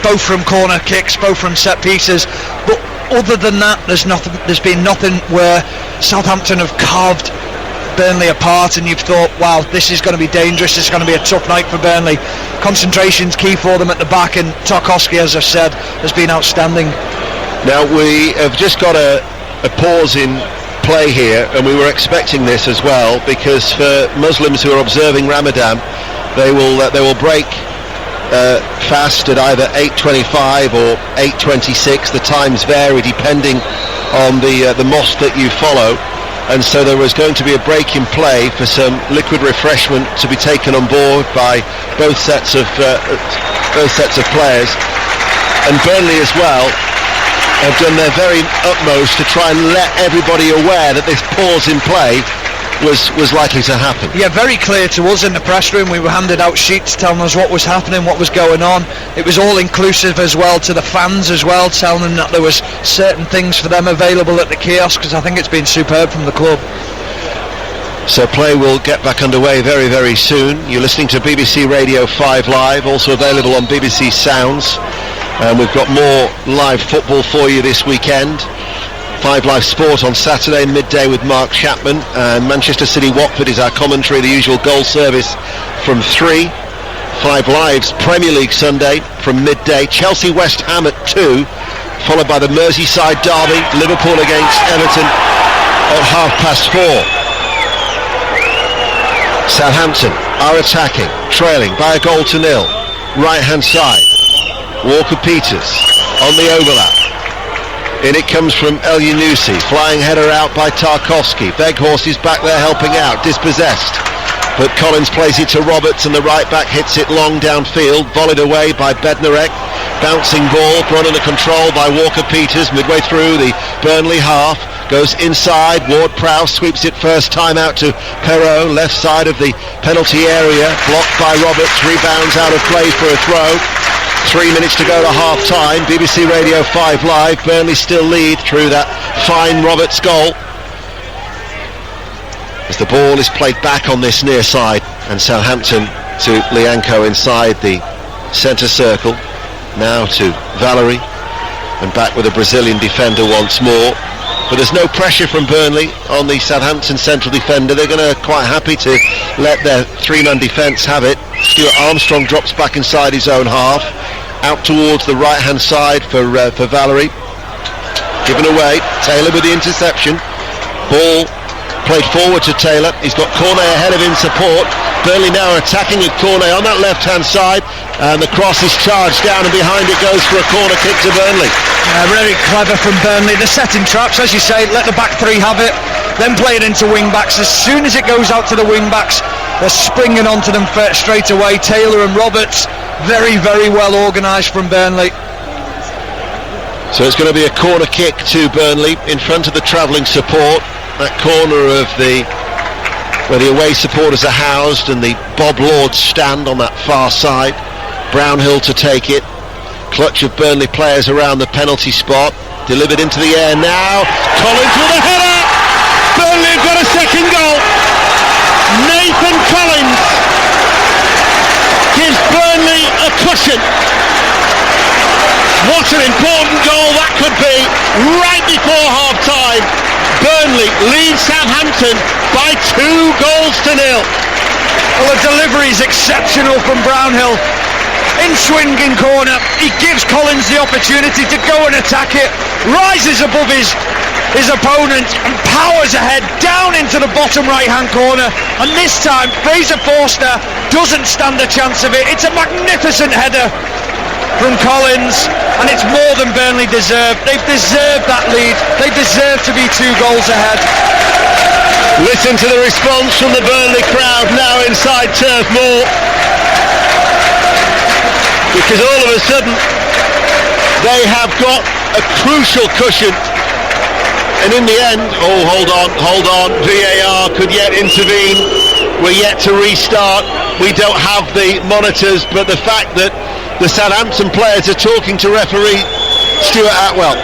both from corner kicks, both from set pieces, but other than that there's been nothing where Southampton have carved Burnley apart and you've thought, wow, this is going to be dangerous, this is going to be a tough night for Burnley. Concentration's key for them at the back, and Tarkowski, as I've said, has been outstanding. Now we have just got a pause in play here, and we were expecting this as well, because for Muslims who are observing Ramadan, they will break fast at either 8:25 or 8:26. The times vary depending on the mosque that you follow. And so there was going to be a break in play for some liquid refreshment to be taken on board by both sets of players. And Burnley as well have done their very utmost to try and let everybody aware that this pause in play was likely to happen. Yeah, very clear to us in the press room. We were handed out sheets telling us what was happening, what was going on. It was all inclusive as well to the fans as well, telling them that there was certain things for them available at the kiosk, because I think it's been superb from the club. So play will get back underway very, very soon. You're listening to BBC Radio 5 Live, also available on BBC Sounds. And we've got more live football for you this weekend. 5 Live Sport on Saturday midday with Mark Chapman, and Manchester City Watford is our commentary, the usual goal service from 3. 5 Live's Premier League Sunday from midday, Chelsea West Ham at 2, followed by the Merseyside derby, Liverpool against Everton at 4:30. Southampton are attacking, trailing by a goal to nil. Right hand side, Walker-Peters on the overlap. In it comes from El Yunusi, flying header out by Tarkowski. Weghorst is back there helping out, dispossessed. But Collins plays it to Roberts, and the right back hits it long downfield, volleyed away by Bednarek. Bouncing ball, brought under control by Walker-Peters midway through the Burnley half. Goes inside, Ward-Prowse sweeps it first time out to Perro, left side of the penalty area. Blocked by Roberts, rebounds out of play for a throw. 3 minutes to go to half time. BBC Radio 5 Live. Burnley still lead through that fine Roberts goal, as the ball is played back on this near side, and Southampton to Lianco inside the centre circle. Now to Valerie, and back with a Brazilian defender once more. but there's no pressure from Burnley on the Southampton central defender. They're going to quite happy to let their three-man defence have it. Stuart Armstrong drops back inside his own half, out towards the right-hand side for Valerie. Given away, Taylor with the interception. Ball played forward to Taylor. He's got Cornet ahead of him, support. Burnley now are attacking with Cornet on that left-hand side, and the cross is charged down, and behind it goes for a corner kick to Burnley. Very clever from Burnley. They're setting traps, as you say, let the back three have it, then play it into wing-backs. As soon as it goes out to the wing-backs, they're springing onto them straight away. Taylor and Roberts, very, very well organised from Burnley. So it's going to be a corner kick to Burnley in front of the travelling support. That corner of where the away supporters are housed, and the Bob Lord stand on that far side. Brownhill to take it. Clutch of Burnley players around the penalty spot. Delivered into the air now. Collins with a header. Burnley have got a second goal. Nathan Collins gives Burnley a cushion. What an important goal that could be right before half-time. Burnley leads Southampton by 2-0. Well, the delivery is exceptional from Brownhill. In swinging corner, he gives Collins the opportunity to go and attack it, rises above his opponent and powers ahead down into the bottom right-hand corner, and this time Fraser Forster doesn't stand a chance of it. It's a magnificent header from Collins, and it's more than Burnley deserved. They've deserved that lead. They deserve to be 2 goals ahead. Listen to the response from the Burnley crowd now inside Turf Moor, because all of a sudden they have got a crucial cushion, and in the end, hold on, VAR could yet intervene. We're yet to restart. We don't have the monitors, but the fact that the Southampton players are talking to referee Stuart Atwell.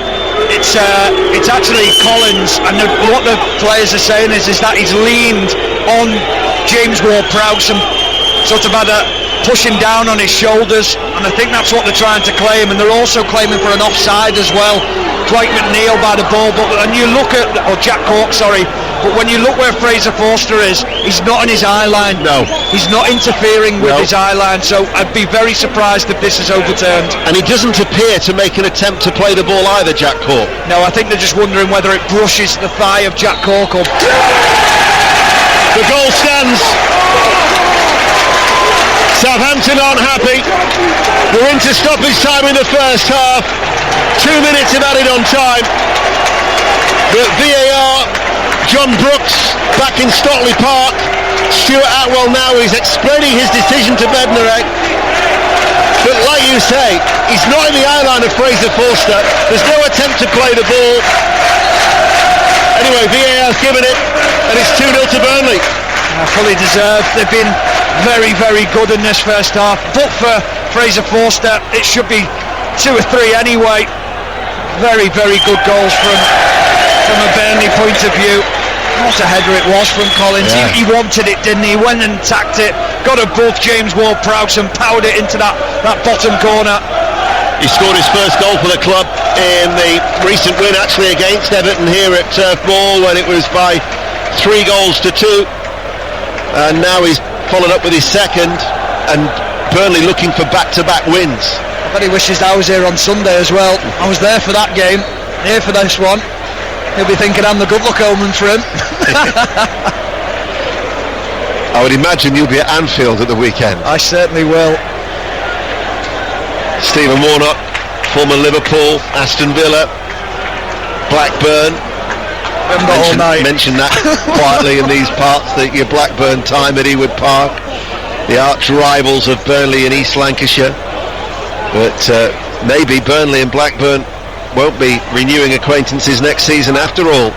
It's actually Collins, and what the players are saying is that he's leaned on James Ward-Prowse and sort of had a pushing down on his shoulders, and I think that's what they're trying to claim, and they're also claiming for an offside as well. Dwight McNeil by the ball, and you look at, or Jack Cork, sorry, but when you look where Fraser Forster is, he's not on his eye line. No. He's not interfering with his eye line, so I'd be very surprised if this is overturned. And he doesn't appear to make an attempt to play the ball either, Jack Cork. No, I think they're just wondering whether it brushes the thigh of Jack Cork or... The goal stands. Southampton aren't happy. We're into stoppage time in the first half. 2 minutes of added on time. But VAR, John Brooks back in Stockley Park. Stuart Atwell now is explaining his decision to Bednarek. But like you say, he's not in the eye line of Fraser Forster. There's no attempt to play the ball. Anyway, VAR's given it, and it's 2-0 to Burnley. Fully deserved. They've been very, very good in this first half. But for Fraser Forster, it should be 2 or 3 anyway. Very, very good goals from a Burnley point of view. What a header it was from Collins. Yeah. He wanted it, didn't he? He went and attacked it, got above James Ward-Prowse and powered it into that bottom corner. He scored his first goal for the club in the recent win actually against Everton here at Turf Moor, when it was by 3-2, and now he's followed up with his second, and Burnley looking for back-to-back wins. I bet he wishes I was here on Sunday as well. I was there for that game, here for this one. He'll be thinking I'm the good luck omen for him. I would imagine you'll be at Anfield at the weekend. I certainly will. Stephen Warnock, former Liverpool, Aston Villa, Blackburn. Mention that quietly in these parts, that your Blackburn time at Ewood Park, the arch rivals of Burnley and East Lancashire. But maybe Burnley and Blackburn won't be renewing acquaintances next season after all,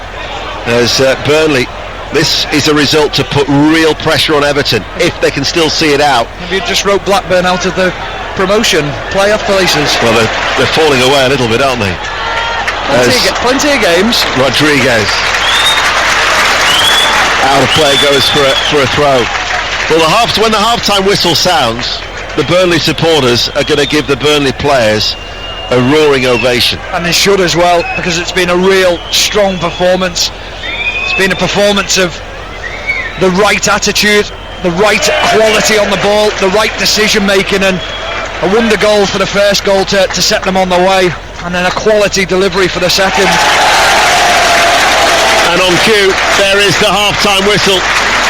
as Burnley, this is a result to put real pressure on Everton if they can still see it out. Have you just wrote Blackburn out of the promotion playoff places? Well, they're falling away a little bit, aren't they? Plenty of games. Rodriguez out of play, goes for a throw. Well, when the half-time whistle sounds, the Burnley supporters are going to give the Burnley players a roaring ovation. And they should as well, because it's been a real strong performance. It's been a performance of the right attitude, the right quality on the ball, the right decision making, and a wonder goal for the first goal to set them on the way, and then a quality delivery for the second. And on cue, there is the half-time whistle,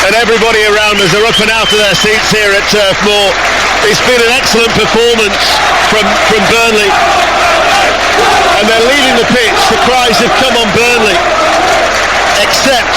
and everybody around us are up and out of their seats here at Turf Moor. It's been an excellent performance from Burnley, and they're leaving the pitch. The cries have come on Burnley, except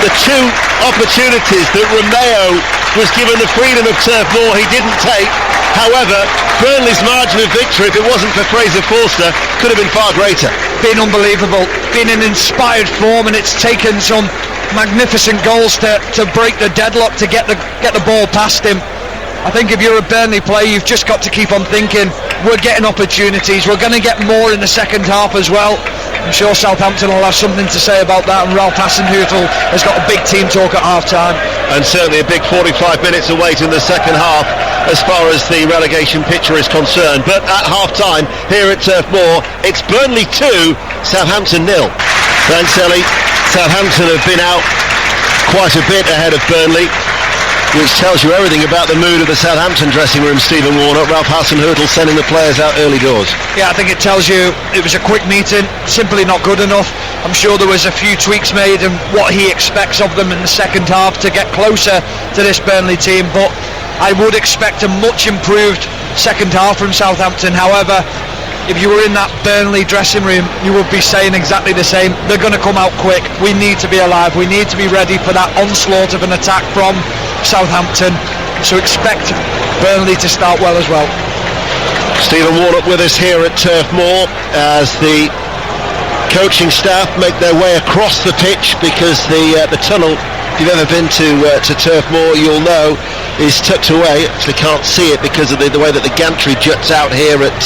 the two opportunities that Romeo was given the freedom of Turf Moor he didn't take. However, Burnley's margin of victory, if it wasn't for Fraser Forster, could have been far greater. Been unbelievable, been in inspired form, and it's taken some magnificent goals to break the deadlock, to get the ball past him. I think if you're a Burnley player, you've just got to keep on thinking, we're getting opportunities, we're going to get more in the second half as well. I'm sure Southampton will have something to say about that, and Ralph Hasenhüttl has got a big team talk at half-time. And certainly a big 45 minutes await in the second half as far as the relegation picture is concerned. But at half-time here at Turf Moor, it's Burnley 2, Southampton 0. Thanks, Ellie. Southampton have been out quite a bit ahead of Burnley, which tells you everything about the mood of the Southampton dressing room. Stephen Warnock, Ralph Hasenhüttl sending the players out early doors. Yeah, I think it tells you it was a quick meeting, simply not good enough. I'm sure there was a few tweaks made in what he expects of them in the second half to get closer to this Burnley team, but I would expect a much improved second half from Southampton. However, if you were in that Burnley dressing room, you would be saying exactly the same. They're going to come out quick. We need to be alive. We need to be ready for that onslaught of an attack from Southampton. So expect Burnley to start well as well. Stephen Warnock with us here at Turf Moor as the coaching staff make their way across the pitch, because the tunnel, if you've ever been to Turf Moor, you'll know, is tucked away. Actually can't see it because of the way that the gantry juts out here at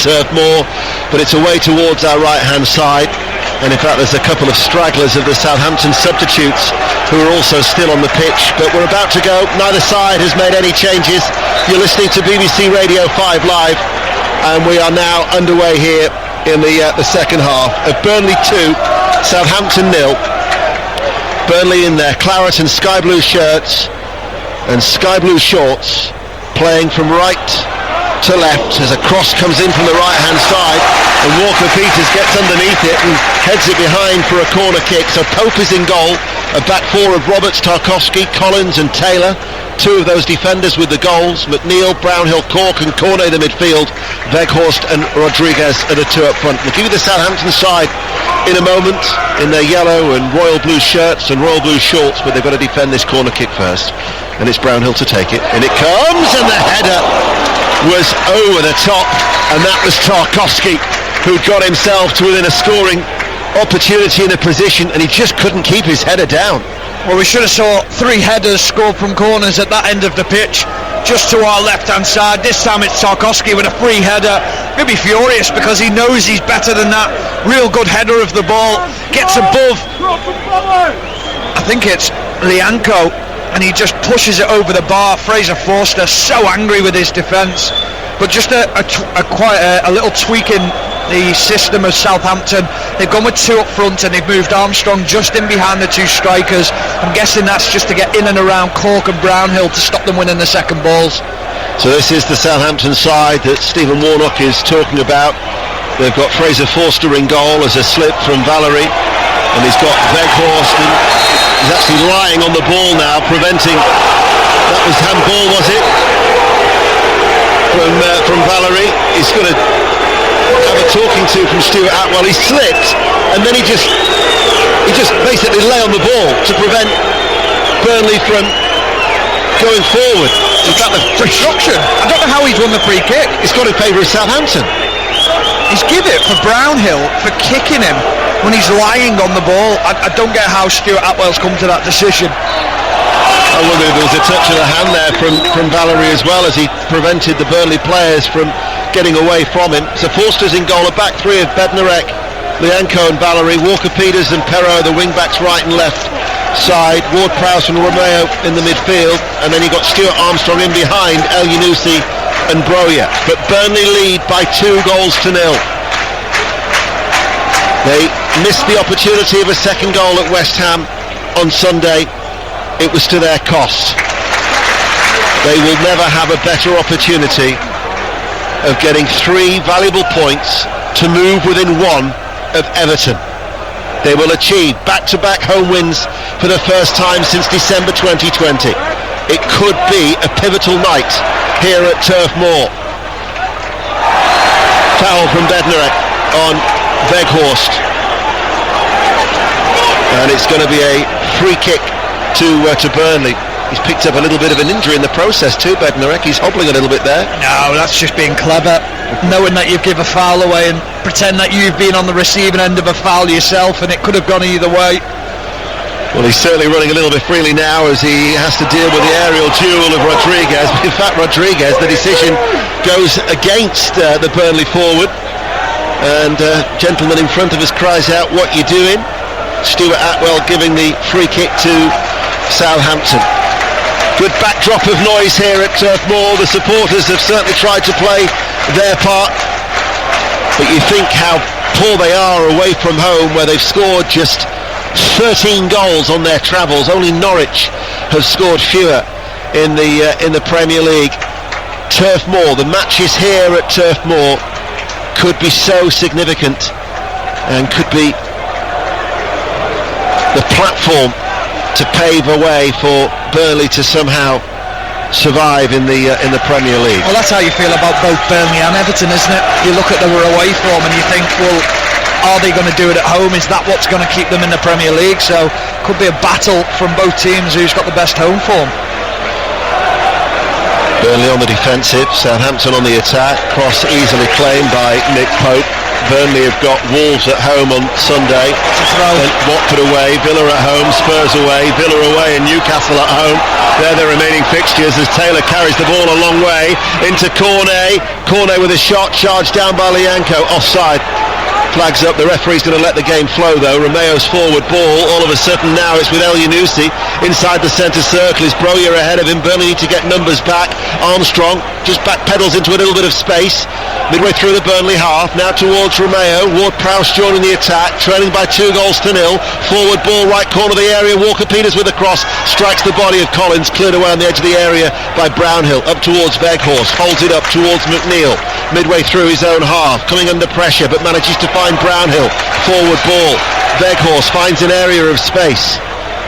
Turf Moor, but it's away towards our right hand side. And in fact there's a couple of stragglers of the Southampton substitutes who are also still on the pitch, but we're about to go. Neither side has made any changes. You're listening to BBC Radio 5 Live, and we are now underway here in the second half of Burnley 2, Southampton 0. Burnley in their claret and sky blue shirts and sky blue shorts, playing from right to left as a cross comes in from the right hand side, and Walker Peters gets underneath it and heads it behind for a corner kick. So Pope is in goal, a back four of Roberts, Tarkowski, Collins and Taylor. Two of those defenders with the goals, McNeil, Brownhill, Cork and Cornet the midfield. Weghorst and Rodriguez are the two up front. We'll give you the Southampton side in a moment in their yellow and royal blue shirts and royal blue shorts, but they've got to defend this corner kick first, and it's Brownhill to take it, and it comes, and the header was over the top, and that was Tarkowski who got himself to within a scoring opportunity in a position, and he just couldn't keep his header down. Well, we should have saw 3 headers scored from corners at that end of the pitch, just to our left hand side. This time it's Tarkowski with a free header. He'll be furious because he knows he's better than that. Real good header of the ball, gets above, I think it's Lianco, and he just pushes it over the bar. Fraser Forster so angry with his defence, but just a little tweak in the system of Southampton. They've gone with 2 up front, and they've moved Armstrong just in behind the 2 strikers. I'm guessing that's just to get in and around Cork and Brownhill to stop them winning the second balls. So this is the Southampton side that Stephen Warnock is talking about. They've got Fraser Forster in goal as a slip from Valerie, and he's got Weghorst, and he's actually lying on the ball now, preventing, that was handball, was it, from Valerie. He's going to have a talking to from Stuart Atwell. He slipped, and then he just basically lay on the ball to prevent Burnley from going forward. In fact, the destruction. I don't know how he's won the free kick. It's gone in favour of Southampton. He's given it for Brownhill for kicking him when he's lying on the ball. I don't get how Stuart Atwell's come to that decision. I wonder if there was a touch of the hand there from Valerie as well, as he prevented the Burnley players from getting away from him. So Forster's in goal, a back 3 of Bednarek, Lianco and Valerie, Walker Peters and Perrault, the wing backs right and left side, Ward-Prowse and Romeo in the midfield, and then you got Stuart Armstrong in behind, El Yunusi and Broja, but Burnley lead by 2 goals to 0. They missed the opportunity of a second goal at West Ham on Sunday. It was to their cost. They will never have a better opportunity of getting 3 valuable points to move within 1 of Everton. They will achieve back-to-back home wins for the first time since December 2020. It could be a pivotal night here at Turf Moor. Foul from Bednarek on Weghorst, and it's going to be a free kick to Burnley. He's picked up a little bit of an injury in the process too, Bednarek. He's hobbling a little bit there. No, that's just being clever, knowing that you give a foul away and pretend that you've been on the receiving end of a foul yourself, and it could have gone either way. Well, he's certainly running a little bit freely now as he has to deal with the aerial duel of Rodriguez. In fact, Rodriguez, the decision goes against the Burnley forward, and gentleman in front of us cries out, "What you doing?" Stuart Atwell giving the free kick to Southampton. Good backdrop of noise here at Turf Moor. The supporters have certainly tried to play their part, but you think how poor they are away from home, where they've scored just 13 goals on their travels. Only Norwich have scored fewer in the Premier League. Turf Moor, the matches here at Turf Moor could be so significant and could be the platform to pave a way for Burnley to somehow survive in the Premier League. Well, that's how you feel about both Burnley and Everton, isn't it? You look at their away form and you think, well, are they going to do it at home? Is that what's going to keep them in the Premier League? So could be a battle from both teams who's got the best home form. Burnley on the defensive, Southampton on the attack. Cross easily claimed by Nick Pope. Burnley have got Wolves at home on Sunday, then Watford away, Villa at home, Spurs away, Villa away and Newcastle at home. They're the remaining fixtures as Taylor carries the ball a long way into Cornet. Cornet with a shot, charged down by Lianco, offside. Flags up, the referee's going to let the game flow though. Romeo's forward ball, all of a sudden now it's with El Yunusi inside the centre circle. Is Broja ahead of him? Burnley need to get numbers back. Armstrong just back pedals into a little bit of space midway through the Burnley half, now towards Romeo. Ward-Prowse joining the attack, trailing by 2 goals to 0. Forward ball, right corner of the area. Walker-Peters with a cross, strikes the body of Collins, cleared away on the edge of the area by Brownhill, up towards Weghorst, holds it up towards McNeil, midway through his own half, coming under pressure but manages to find Brownhill. Forward ball, Weghorst finds an area of space,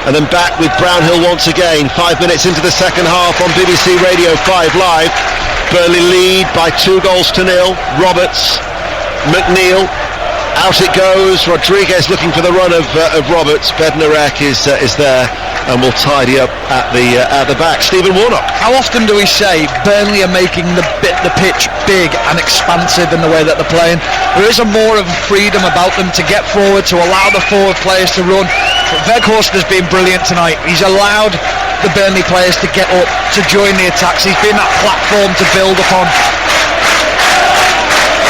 and then back with Brownhill once again. 5 minutes into the second half on BBC Radio 5 Live. Burnley lead by 2 goals to 0. Roberts, McNeil, out it goes. Rodriguez looking for the run of Roberts. Bednarek is there and will tidy up at the back. Stephen Warnock. How often do we say Burnley are making the pitch big and expansive in the way that they're playing? There is a more of a freedom about them to get forward, to allow the forward players to run. But Weghorst has been brilliant tonight. He's allowed the Burnley players to get up, to join the attacks. He's been that platform to build upon.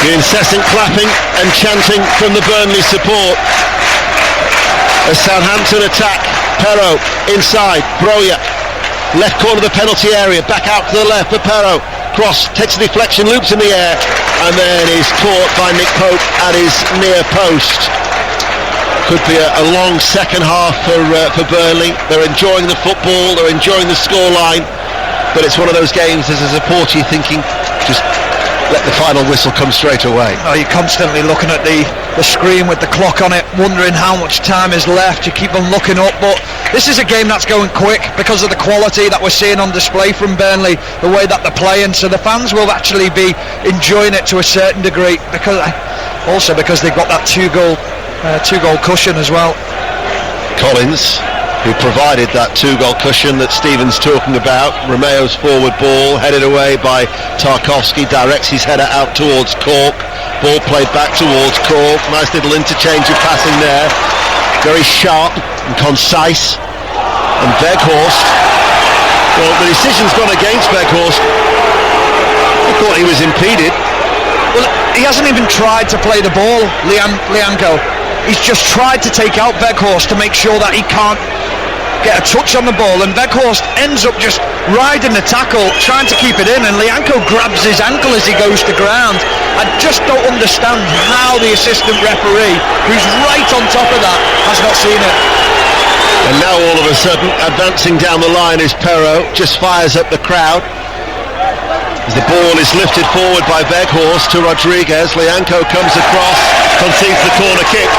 The incessant clapping and chanting from the Burnley support as Southampton attack. Perrault inside, Broja, left corner of the penalty area, back out to the left for Perrault. Cross, takes a deflection, loops in the air, and then is caught by Nick Pope at his near post. Could be a long second half for Burnley. They're enjoying the football, they're enjoying the scoreline, but it's one of those games as a supporter you're thinking, just let the final whistle come straight away. Oh, you're constantly looking at the screen with the clock on it, wondering how much time is left. You keep on looking up, but this is a game that's going quick because of the quality that we're seeing on display from Burnley, the way that they're playing. So the fans will actually be enjoying it to a certain degree, because they've got that two goal cushion as well. Collins, who provided that 2-goal cushion that Stephen's talking about. Romeo's forward ball headed away by Tarkowski, directs his header out towards Cork. Ball played back towards Cork. Nice little interchange of passing there, very sharp and concise. And Weghorst, well, the decision's gone against Weghorst. I thought he was impeded. Well, he hasn't even tried to play the ball, Lianco. He's just tried to take out Weghorst to make sure that he can't get a touch on the ball, and Weghorst ends up just riding the tackle, trying to keep it in, and Lianco grabs his ankle as he goes to ground. I just don't understand how the assistant referee, who's right on top of that, has not seen it. And now all of a sudden, advancing down the line is Perrault, just fires up the crowd. As the ball is lifted forward by Weghorst to Rodriguez, Lianco comes across, concedes the corner kick.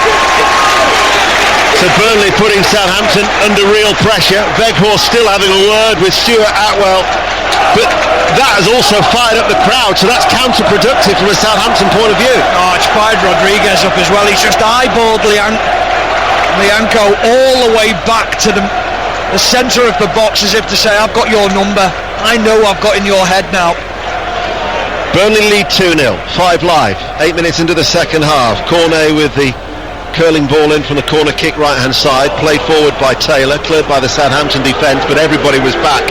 So Burnley putting Southampton under real pressure. Weghorst still having a word with Stuart Atwell, but that has also fired up the crowd, so that's counterproductive from a Southampton point of view. Oh, it's fired Rodriguez up as well. He's just eyeballed Lianco all the way back to the centre of the box, as if to say, I've got your number, I know I've got in your head now. Burnley lead 2-0, 5 live, 8 minutes into the second half. Cornet with the curling ball in from the corner kick right hand side, played forward by Taylor, cleared by the Southampton defence, but everybody was back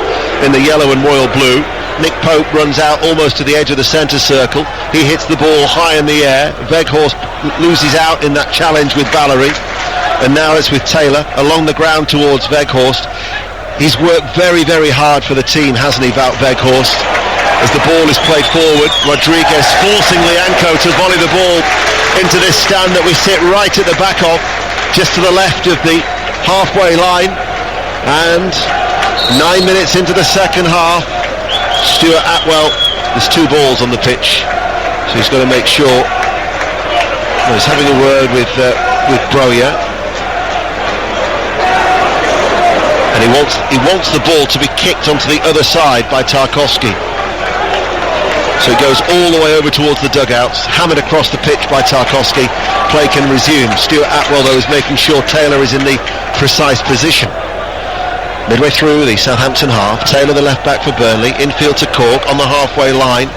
in the yellow and royal blue. Nick Pope runs out almost to the edge of the centre circle. He hits the ball high in the air. Weghorst loses out in that challenge with Valery, and now it's with Taylor along the ground towards Weghorst. He's worked very, very hard for the team, hasn't he, Wout Weghorst? As the ball is played forward, Rodriguez forcing Lianco to volley the ball into this stand that we sit right at the back of, just to the left of the halfway line. And 9 minutes into the second half, Stuart Atwell, there's 2 balls on the pitch, so he's got to make sure. He's having a word with Broja, and he wants the ball to be kicked onto the other side by Tarkowski. So it goes all the way over towards the dugouts, hammered across the pitch by Tarkowski. Play can resume. Stuart Atwell, though, is making sure Taylor is in the precise position. Midway through the Southampton half, Taylor the left back for Burnley, infield to Cork on the halfway line,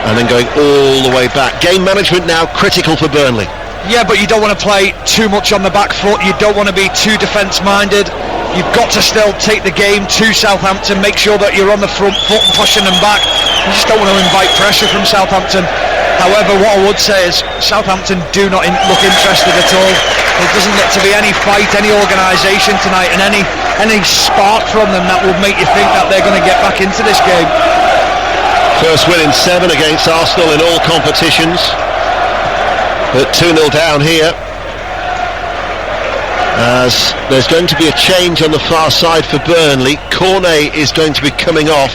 and then going all the way back. Game management now critical for Burnley. Yeah, but you don't want to play too much on the back foot. You don't want to be too defence-minded. You've got to still take the game to Southampton, make sure that you're on the front foot and pushing them back. You just don't want to invite pressure from Southampton. However, what I would say is Southampton do not look interested at all. There doesn't look to be any fight, any organisation tonight, and any spark from them that would make you think that they're going to get back into this game. First win in 7 against Arsenal in all competitions, but 2-0 down here, as there's going to be a change on the far side for Burnley. Cornet is going to be coming off,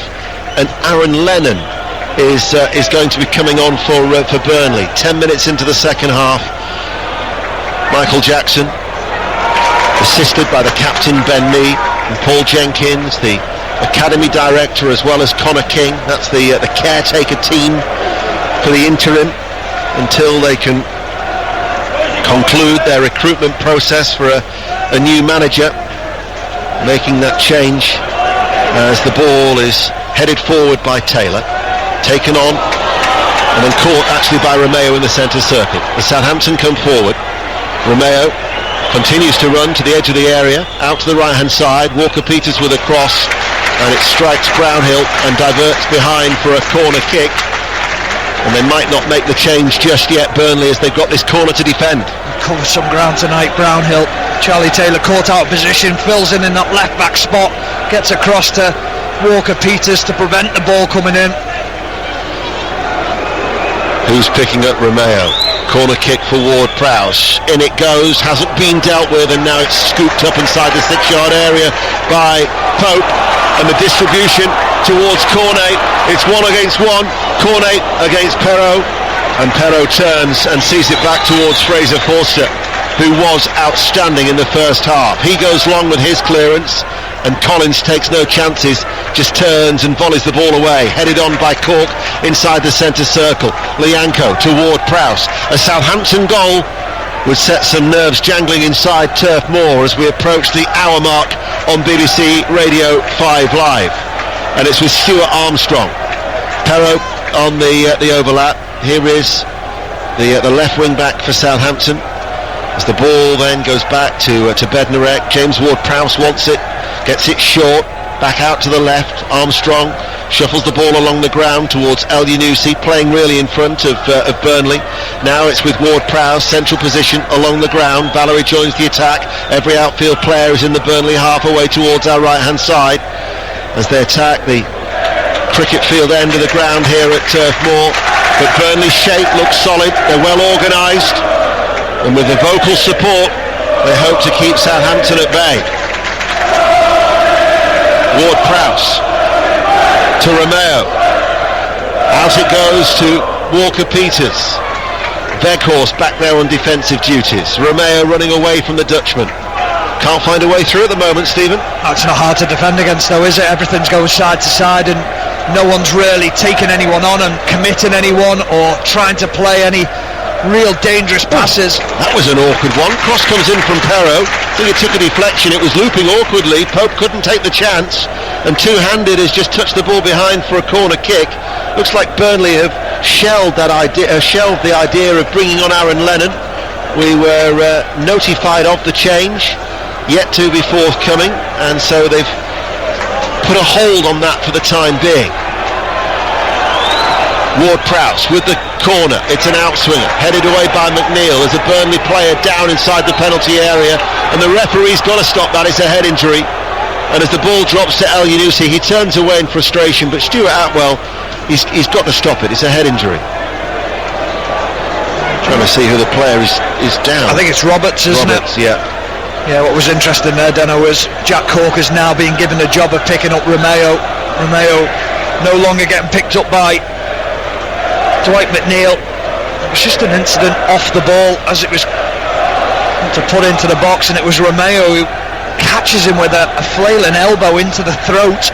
and Aaron Lennon is going to be coming on for Burnley. 10 minutes into the second half, Michael Jackson, assisted by the captain Ben Mee and Paul Jenkins, the academy director, as well as Connor King. That's the caretaker team for the interim until they can conclude their recruitment process for a new manager. Making that change as the ball is headed forward by Taylor, taken on and then caught actually by Romeo in the centre circle. The Southampton come forward. Romeo continues to run to the edge of the area, out to the right hand side. Walker-Peters with a cross, and it strikes Brownhill and diverts behind for a corner kick. And they might not make the change just yet, Burnley, as they've got this corner to defend. Covered some ground tonight, Brownhill. Charlie Taylor caught out of position, fills in that left back spot, gets across to Walker-Peters to prevent the ball coming in. Who's picking up Romeo? Corner kick for Ward-Prowse. In it goes, hasn't been dealt with, and now it's scooped up inside the 6-yard area by Pope. And the distribution towards Cornet. It's 1 against 1. Cornet against Perrault. And Perrault turns and sees it back towards Fraser Forster, who was outstanding in the first half. He goes long with his clearance, and Collins takes no chances, just turns and volleys the ball away, headed on by Cork inside the centre circle. Lianco to Ward-Prowse. A Southampton goal would set some nerves jangling inside Turf Moor as we approach the hour mark on BBC Radio 5 Live. And it's with Stuart Armstrong. Perrault on the overlap. Here is the left wing back for Southampton. As the ball then goes back to Bednarek. James Ward-Prowse wants it, gets it short, back out to the left. Armstrong shuffles the ball along the ground towards El Yunusi, playing really in front of Burnley. Now it's with Ward-Prowse, central position along the ground. Valery joins the attack. Every outfield player is in the Burnley half away towards our right hand side. as they attack the cricket field end of the ground here at Turf Moor. But Burnley's shape looks solid, they're well organised, and with the vocal support they hope to keep Southampton at bay. Ward-Prowse to Romeo, out it goes to Walker-Peters. Weghorst back there on defensive duties. Romeo running away from the Dutchman. Can't find a way through at the moment, Stephen. It's not hard to defend against though, is it? Everything's going side to side and no one's really taking anyone on and committing anyone or trying to play any real dangerous passes. That was an awkward one. Cross comes in from Perro. I think it took a deflection. It was looping awkwardly. Pope couldn't take the chance, and two-handed has just touched the ball behind for a corner kick. Looks like Burnley have shelved the idea of bringing on Aaron Lennon. We were notified of the change, yet to be forthcoming, and so they've put a hold on that for the time being. Ward-Prowse with the corner, it's an outswinger, headed away by McNeil. There's a Burnley player down inside the penalty area, and the referee's got to stop that. It's a head injury, and as the ball drops to El Yunusi, he turns away in frustration, but Stuart Atwell, he's got to stop it. It's a head injury. Trying to see who the player is down. I think it's Roberts, isn't it? Yeah. Yeah, what was interesting there, Deno, was Jack Cork is now being given the job of picking up Romeo. Romeo no longer getting picked up by Dwight McNeil. It was just an incident off the ball as it was to put into the box, and it was Romeo who catches him with a flailing elbow into the throat.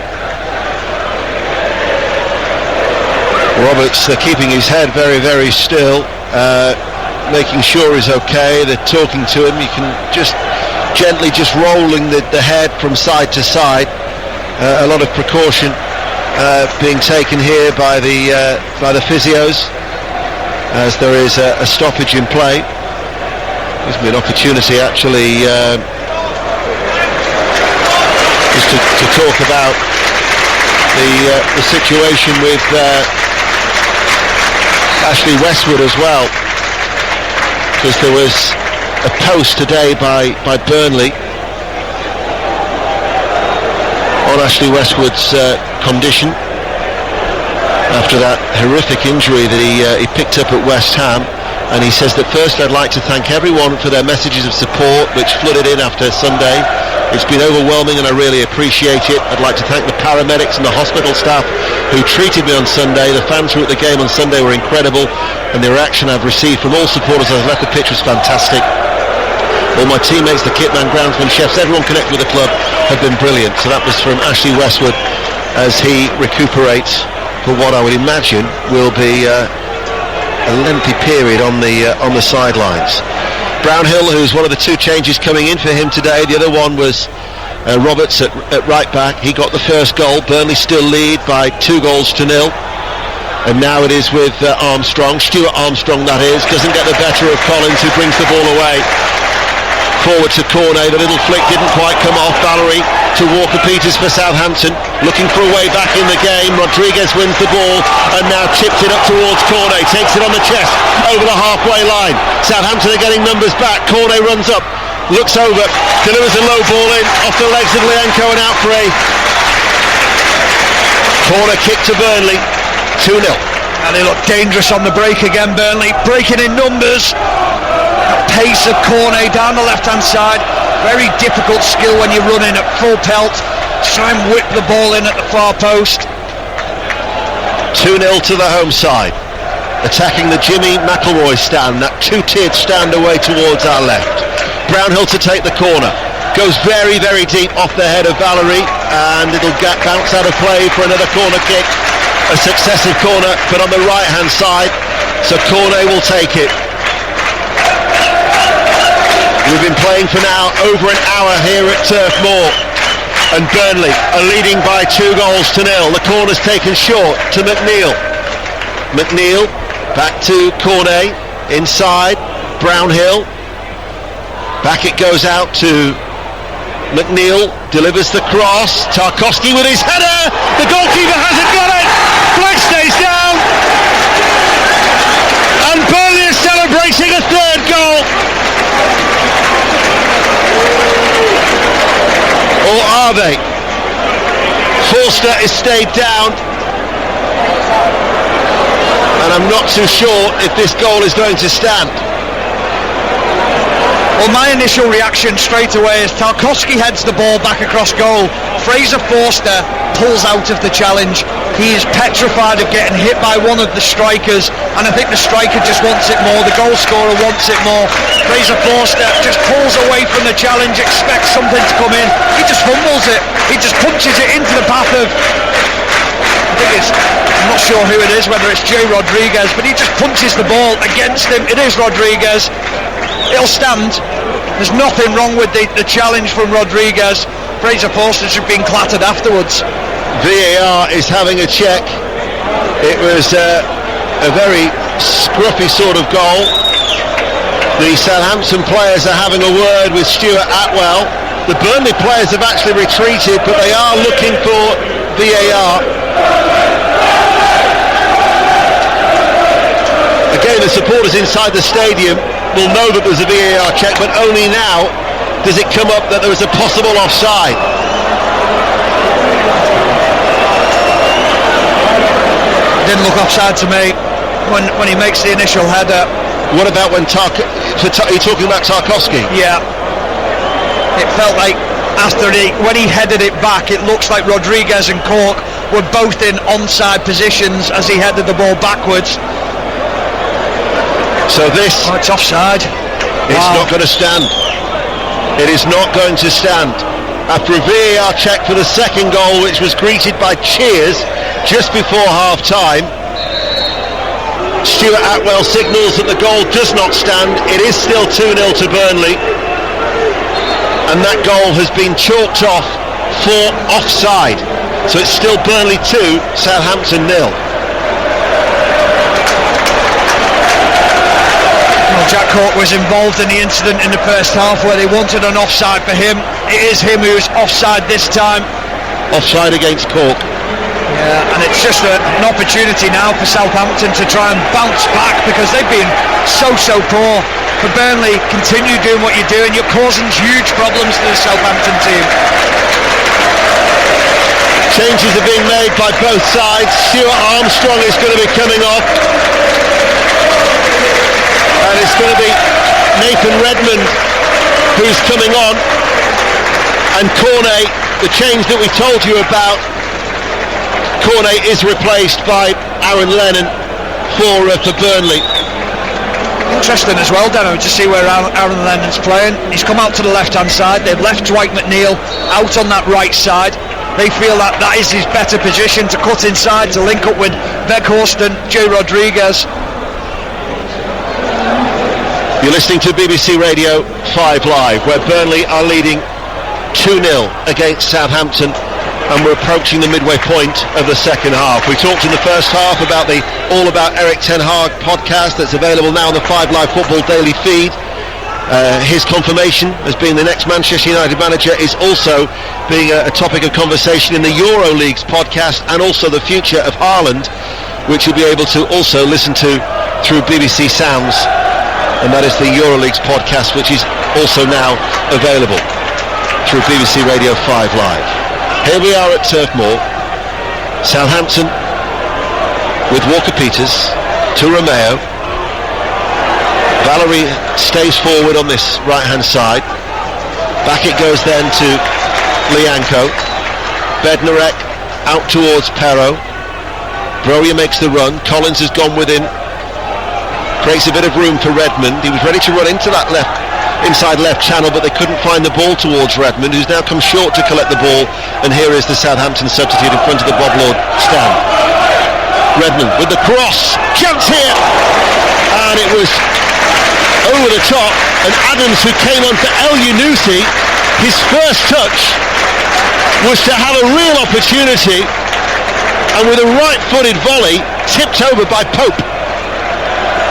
Roberts keeping his head very, very still, making sure he's okay. They're talking to him. You can just gently rolling the head from side to side. A lot of precaution being taken here by the physios, as there is a stoppage in play. Gives me an opportunity actually just to talk about the situation with Ashley Westwood as well, because there was a post today by Burnley on Ashley Westwood's condition after that horrific injury that he picked up at West Ham. And he says that first I'd like to thank everyone for their messages of support which flooded in after Sunday. It's been overwhelming and I really appreciate it. I'd like to thank the paramedics and the hospital staff who treated me on Sunday. The fans who were at the game on Sunday were incredible, and the reaction I've received from all supporters as I left the pitch was fantastic. All my teammates, the kitman, groundsman, chefs, everyone connected with the club have been brilliant. So that was from Ashley Westwood as he recuperates for what I would imagine will be a lengthy period on the sidelines. Brownhill, who's one of the two changes coming in for him today, the other one was Roberts at right back. He got the first goal. Burnley still lead by 2-0, and now it is with Armstrong, Stuart Armstrong that is, doesn't get the better of Collins, who brings the ball away. Forward to Cornet, the little flick didn't quite come off. Valerie to Walker-Peters for Southampton, looking for a way back in the game. Rodriguez wins the ball and now chips it up towards Cornet, takes it on the chest over the halfway line. Southampton are getting numbers back. Cornet runs up, looks over, delivers a low ball in off the legs of Lienko and out for a corner kick to Burnley. 2-0. And they look dangerous on the break again, Burnley, breaking in numbers. Pace of Cornet down the left hand side, very difficult skill when you're running at full pelt to try and whip the ball in at the far post. 2-0 to the home side, attacking the Jimmy McElroy stand, that two-tiered stand away towards our left. Brownhill to take the corner, goes very, very deep off the head of Valerie, and it'll bounce out of play for another corner kick. A successive corner, but on the right hand side, so Cornet will take it. We've been playing for now over an hour here at Turf Moor, and Burnley are leading by 2-0. The corner's taken short to McNeil. McNeil back to Cornet, inside, Brownhill. Back it goes out to McNeil, delivers the cross. Tarkowski with his header. The goalkeeper hasn't got it. Flag stays down. And Burnley is celebrating a third goal. Or are they? Forced Forster is stayed down, and I'm not too sure if this goal is going to stand. Well, my initial reaction straight away is Tarkowski heads the ball back across goal. Fraser Forster pulls out of the challenge. He is petrified of getting hit by one of the strikers, and I think the striker just wants it more, the goal scorer wants it more. Fraser Forster just pulls away from the challenge, expects something to come in. He just fumbles it. He just punches it into the path of, I'm not sure who it is, whether it's Jay Rodriguez, but he just punches the ball against him. It is Rodriguez. It'll stand. There's nothing wrong with the challenge from Rodriguez. Fraser Forster's just been clattered afterwards. VAR is having a check. It was a very scruffy sort of goal. The Southampton players are having a word with Stuart Atwell. The Burnley players have actually retreated, but they are looking for VAR. Again, the supporters inside the stadium will know that there's a VAR check, but only now does it come up that there is a possible offside. Didn't look offside to me when he makes the initial header. What about when you're talking about Tarkowski? Yeah, it felt like when he headed it back, it looks like Rodriguez and Cork were both in onside positions as he headed the ball backwards. So this, it's offside. It's not going to stand. It is not going to stand. After a VAR check for the second goal, which was greeted by cheers just before half time, Stuart Atwell signals that the goal does not stand. It is still 2-0 to Burnley, and that goal has been chalked off for offside. So it's still Burnley 2, Southampton 0. Jack Cork was involved in the incident in the first half where they wanted an offside for him. It is him who's offside this time. Offside against Cork. Yeah, and it's just an opportunity now for Southampton to try and bounce back, because they've been so poor. For Burnley, continue doing what you're doing. You're causing huge problems to the Southampton team. Changes are being made by both sides. Stuart Armstrong is going to be coming off. And it's going to be Nathan Redmond who's coming on, and Cornet, the change that we told you about, Cornet is replaced by Aaron Lennon for Burnley. Interesting as well, Dano, to see where Aaron Lennon's playing. He's come out to the left hand side. They've left Dwight McNeil out on that right side. They feel that is his better position to cut inside, to link up with Weghorst and Jay Rodriguez. You're listening to BBC Radio 5 Live, where Burnley are leading 2-0 against Southampton, and we're approaching the midway point of the second half. We talked in the first half about the All About Eric Ten Hag podcast that's available now on the 5 Live Football Daily feed. His confirmation as being the next Manchester United manager is also being a topic of conversation in the EuroLeague's podcast, and also the future of Haaland, which you'll be able to also listen to through BBC Sounds. And that is the EuroLeague's podcast, which is also now available through BBC Radio 5 Live. Here we are at Turf Moor. Southampton with Walker-Peters to Romeo. Valerie stays forward on this right-hand side. Back it goes then to Lianco. Bednarek out towards Perro. Broja makes the run. Collins has gone with him. Creates a bit of room for Redmond. He was ready to run into that inside left channel, but they couldn't find the ball towards Redmond, who's now come short to collect the ball. And here is the Southampton substitute in front of the Bob Lord stand. Redmond with the cross. Chance here! And it was over the top. And Adams, who came on for El Yunusi, his first touch was to have a real opportunity, and with a right-footed volley, tipped over by Pope.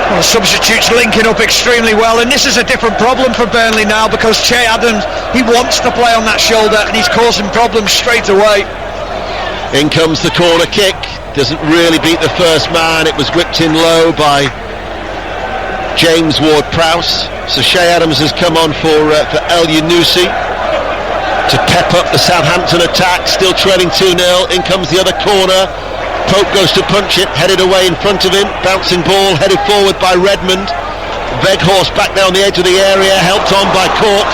Well, the substitutes linking up extremely well, and this is a different problem for Burnley now, because Che Adams, he wants to play on that shoulder, and he's causing problems straight away. In comes the corner kick. Doesn't really beat the first man. It was whipped in low by James Ward-Prowse. So Che Adams has come on for El Yunusi. to pep up the Southampton attack, still trailing 2-0. In comes the other corner. Pope goes to punch it, headed away in front of him. Bouncing ball, headed forward by Redmond. Weghorst back down the edge of the area, helped on by Cork.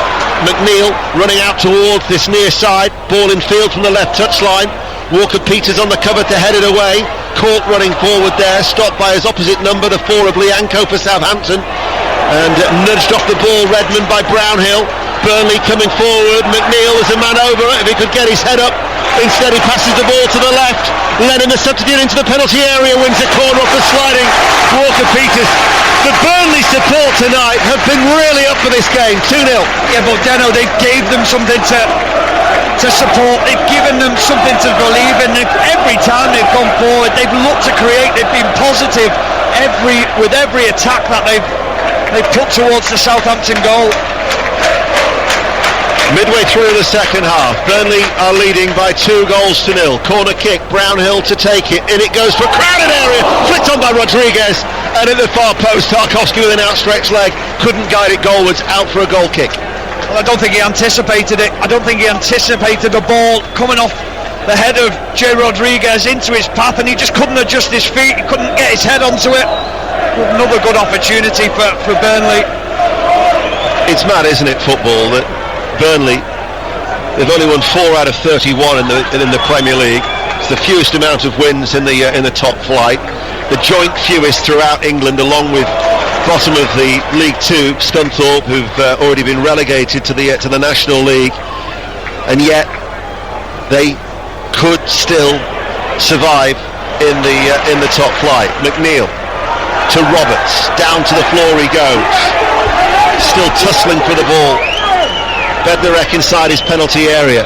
McNeil running out towards this near side. Ball in field from the left touchline. Walker-Peters on the cover to head it away. Cork running forward there, stopped by his opposite number, the 4 of Lianco for Southampton. And nudged off the ball, Redmond by Brownhill. Burnley coming forward, McNeil is a man over it, if he could get his head up. Instead he passes the ball to the left. Lennon, the substitute, into the penalty area, wins a corner off the sliding Walker-Peters. The Burnley support tonight have been really up for this game, 2-0. Yeah, but Deno, they gave them something to support, they've given them something to believe in. Every time they've gone forward, they've looked to create, they've been positive with every attack that they've put towards the Southampton goal. Midway through the second half, Burnley are leading by 2-0. Corner kick, Brownhill to take it, in it goes for a crowded area, flicked on by Rodriguez, and at the far post, Tarkowski with an outstretched leg, couldn't guide it goalwards, out for a goal kick. Well, I don't think he anticipated it. I don't think he anticipated the ball coming off the head of Jay Rodriguez into his path, and he just couldn't adjust his feet, he couldn't get his head onto it. Another good opportunity for Burnley. It's mad, isn't it, football, that Burnley, they've only won 4 out of 31 in the Premier League. It's the fewest amount of wins in the top flight, the joint fewest throughout England, along with bottom of the League 2 Scunthorpe, who've already been relegated to the National League, and yet they could still survive in the top flight. McNeil to Roberts, down to the floor he goes, still tussling for the ball. Bednarek inside his penalty area.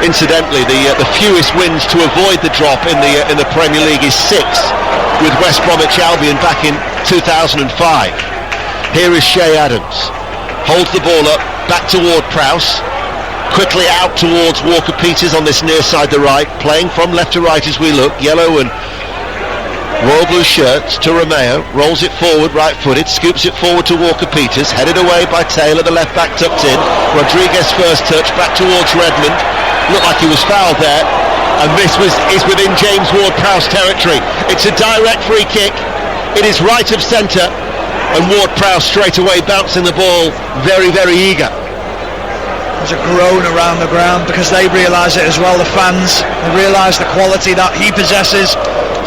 Incidentally, the fewest wins to avoid the drop in the Premier League is 6, with West Bromwich Albion back in 2005. Here is Shea Adams, holds the ball up, back toward Prowse, quickly out towards Walker-Peters on this near side the right, playing from left to right as we look, yellow and royal blue shirts to Romeo, rolls it forward right-footed, scoops it forward to Walker-Peters, headed away by Taylor, the left back tucked in. Rodriguez first touch, back towards Redmond, looked like he was fouled there, and this is within James Ward-Prowse territory. It's a direct free kick, it is right of centre, and Ward-Prowse straight away bouncing the ball, very, very eager. There's a groan around the ground because they realise it as well, the fans. They realise the quality that he possesses.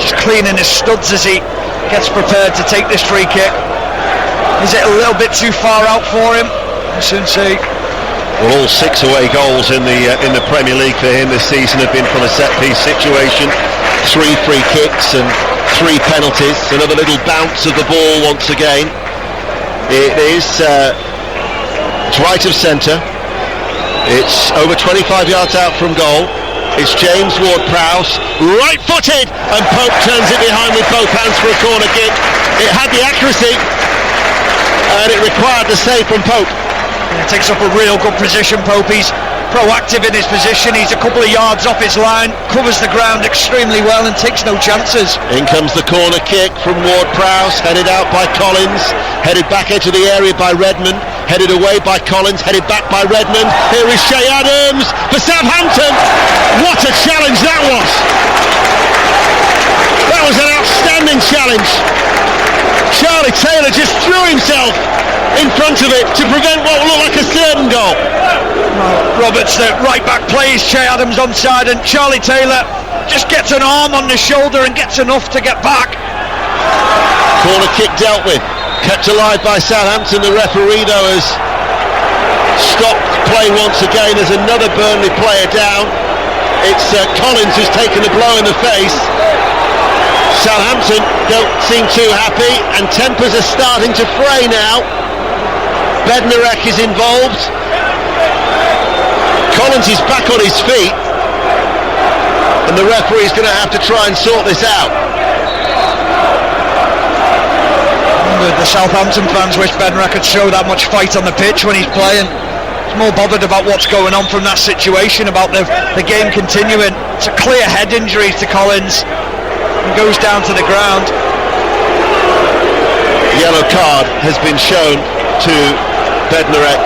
Just cleaning his studs as he gets prepared to take this free kick. Is it a little bit too far out for him? I shouldn't say. Well, all 6 away goals in the Premier League for him this season have been from a set-piece situation. 3 free kicks and 3 penalties. Another little bounce of the ball once again. It is it's right of centre. It's over 25 yards out from goal. It's James Ward-Prowse, right-footed, and Pope turns it behind with both hands for a corner kick. It had the accuracy, and it required the save from Pope. He takes up a real good position, Pope. He's proactive in his position. He's a couple of yards off his line, covers the ground extremely well and takes no chances. In comes the corner kick from Ward-Prowse, headed out by Collins, headed back into the area by Redmond, headed away by Collins, headed back by Redmond. Here is Shea Adams for Southampton. What a challenge that was! That was an outstanding challenge. Charlie Taylor just threw himself in front of it to prevent what looked like a certain goal. Roberts, the right back, plays Shea Adams onside, and Charlie Taylor just gets an arm on the shoulder and gets enough to get back. Corner kick dealt with, kept alive by Southampton. The referee though has stopped play once again. There's another Burnley player down. It's Collins who's taken the blow in the face. Southampton don't seem too happy, and tempers are starting to fray now. Bednarek is involved. Collins is back on his feet, and the referee's going to have to try and sort this out. The Southampton fans wish Bednarek could show that much fight on the pitch when he's playing. He's more bothered about what's going on from that situation, about the game continuing. It's a clear head injury to Collins. He goes down to the ground. Yellow card has been shown to Bednarek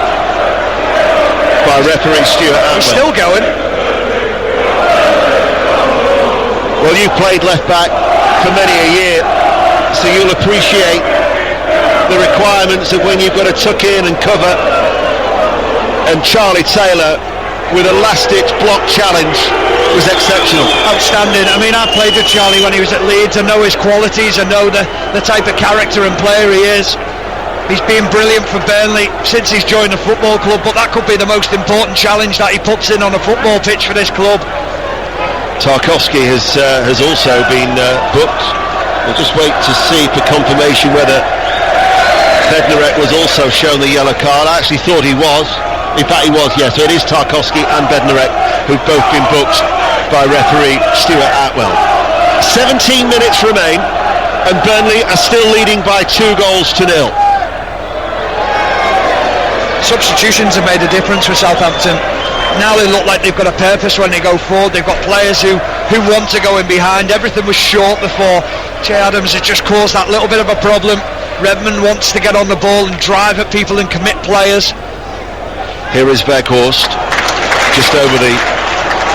by referee Stuart Atwell. He's still going. Well, you've played left back for many a year, so you'll appreciate the requirements of when you've got to tuck in and cover. And Charlie Taylor, with a last-ditch block challenge, was exceptional. Outstanding. I mean, I played with Charlie when he was at Leeds. I know his qualities. I know the type of character and player he is. He's been brilliant for Burnley since he's joined the football club, but that could be the most important challenge that he puts in on a football pitch for this club. Tarkowski has also been booked. We'll just wait to see for confirmation whether Bednarek was also shown the yellow card. I actually thought he was. In fact, he was, yes. So it is Tarkowski and Bednarek who've both been booked by referee Stuart Atwell. 17 minutes remain, and Burnley are still leading by 2-0. Substitutions have made a difference for Southampton. Now they look like they've got a purpose when they go forward. They've got players who want to go in behind. Everything was short before. Che Adams has just caused that little bit of a problem. Redmond wants to get on the ball and drive at people and commit players. Here is Weghorst, just over the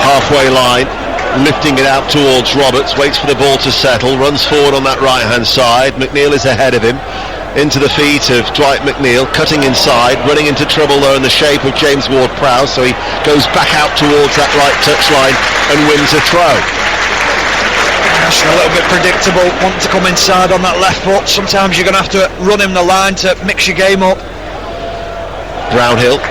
halfway line, lifting it out towards Roberts, waits for the ball to settle, runs forward on that right hand side. McNeil is ahead of him, into the feet of Dwight McNeil, cutting inside, running into trouble though in the shape of James Ward-Prowse, so he goes back out towards that right touchline and wins a throw. That's a little bit predictable, wanting to come inside on that left foot. Sometimes you're going to have to run him the line to mix your game up. Brownhill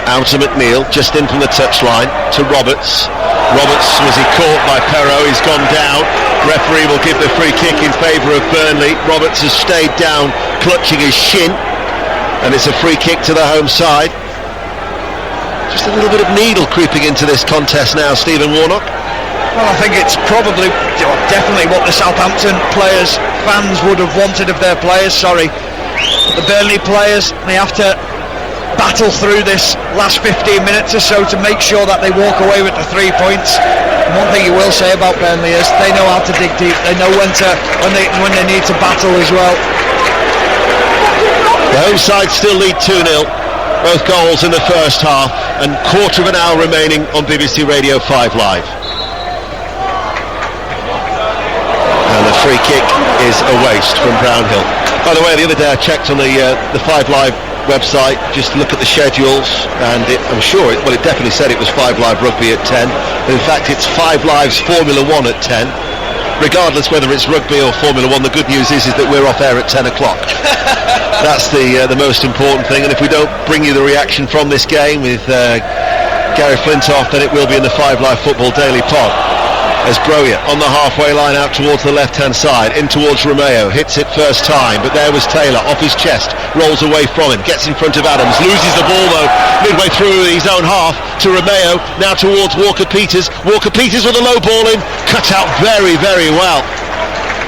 out to McNeil, just in from the touchline to Roberts. Was he caught by Perrault? He's gone down. Referee will give the free kick in favour of Burnley. Roberts has stayed down, clutching his shin, and it's a free kick to the home side. Just a little bit of needle creeping into this contest now, Stephen Warnock. Well, I think it's probably, definitely what the Southampton fans would have wanted of their players. The Burnley players, they have to battle through this last 15 minutes or so to make sure that they walk away with the 3 points. And one thing you will say about Burnley is they know how to dig deep. They know when they need to battle as well. The home side still lead 2-0, both goals in the first half, and quarter of an hour remaining on BBC Radio 5 Live. And the free kick is a waste from Brownhill. By the way, the other day I checked on the 5 Live website just to look at the schedules, and it definitely said it was 5 Live Rugby at 10, but in fact it's 5 Live's Formula 1 at 10. Regardless whether it's rugby or Formula 1, the good news is that we're off air at 10 o'clock. That's the most important thing, and if we don't bring you the reaction from this game with Gary Flintoff, then it will be in the 5 Live Football Daily Pod. As Broja on the halfway line out towards the left-hand side, in towards Romeo, hits it first time, but there was Taylor off his chest, rolls away from him, gets in front of Adams, loses the ball though midway through his own half to Romeo, now towards Walker-Peters. Walker-Peters with a low ball in, cut out very, very well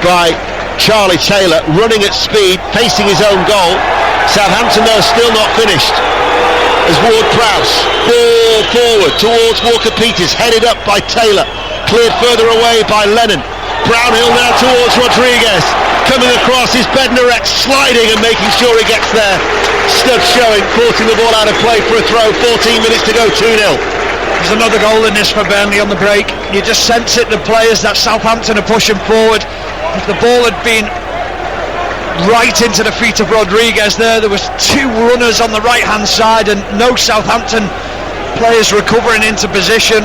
by Charlie Taylor, running at speed, facing his own goal. Southampton though still not finished, as Ward-Prowse, ball forward towards Walker-Peters, headed up by Taylor, cleared further away by Lennon. Brownhill now towards Rodriguez, coming across is Bednarek, sliding and making sure he gets there. Stud showing, forcing the ball out of play for a throw. 14 minutes to go, 2-0. There's another goal in this for Burnley on the break. You just sense it, the players that Southampton are pushing forward. If the ball had been right into the feet of Rodriguez there was two runners on the right hand side and no Southampton players recovering into position.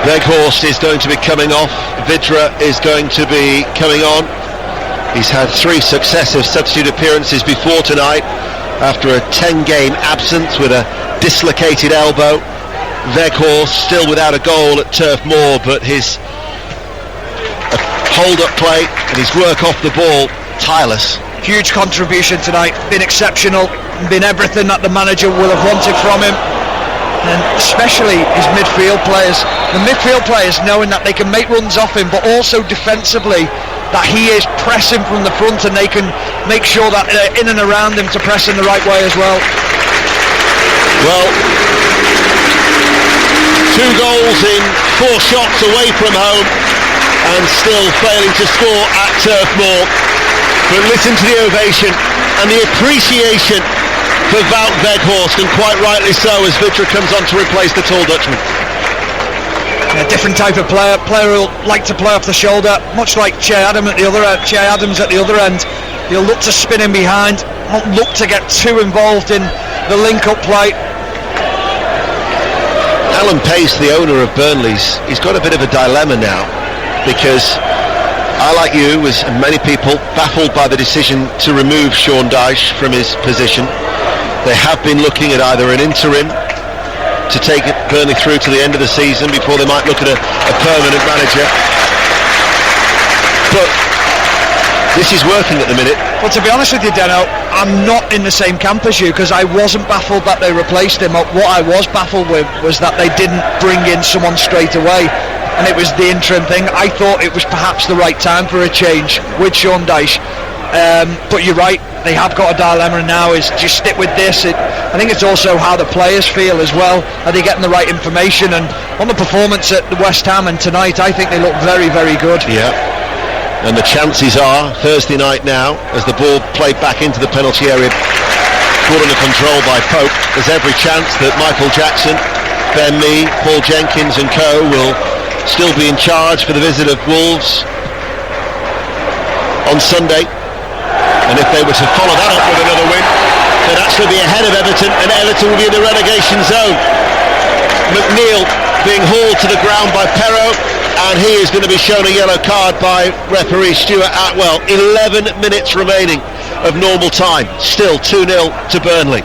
Weghorst is going to be coming off. Vidra is going to be coming on. He's had 3 successive substitute appearances before tonight after a 10-game absence with a dislocated elbow. Weghorst still without a goal at Turf Moor, but his hold-up play and his work off the ball, tireless. Huge contribution tonight, been exceptional, been everything that the manager will have wanted from him. And especially his midfield players. The midfield players knowing that they can make runs off him, but also defensively that he is pressing from the front and they can make sure that they're in and around him to press in the right way as well. Well, 2 goals in 4 shots away from home and still failing to score at Turf Moor. But listen to the ovation and the appreciation for Wout Weghorst, and quite rightly so, as Vitra comes on to replace the tall Dutchman. A different type of player who'll like to play off the shoulder, much like Che Adams at the other end. He'll look to spin in behind, won't look to get too involved in the link-up play. Alan Pace, the owner of Burnley's, he's got a bit of a dilemma now, because I, like you, and many people, baffled by the decision to remove Sean Dyche from his position. They have been looking at either an interim to take Burnley through to the end of the season before they might look at a permanent manager. But this is working at the minute. Well, to be honest with you, Deno, I'm not in the same camp as you, because I wasn't baffled that they replaced him. What I was baffled with was that they didn't bring in someone straight away, and it was the interim thing. I thought it was perhaps the right time for a change with Sean Dyche. But you're right, they have got a dilemma now, is just stick with this. I think it's also how the players feel as well. Are they getting the right information? And on the performance at West Ham and tonight, I think they look very, very good. Yeah, and the chances are, Thursday night now, as the ball played back into the penalty area, put under control by Pope, there's every chance that Michael Jackson, Ben Mee, Paul Jenkins and co will still be in charge for the visit of Wolves on Sunday. And if they were to follow that up with another win, they'd actually be ahead of Everton, and Everton will be in the relegation zone. McNeil being hauled to the ground by Perrault, and he is going to be shown a yellow card by referee Stuart Atwell. 11 minutes remaining of normal time, still 2-0 to Burnley.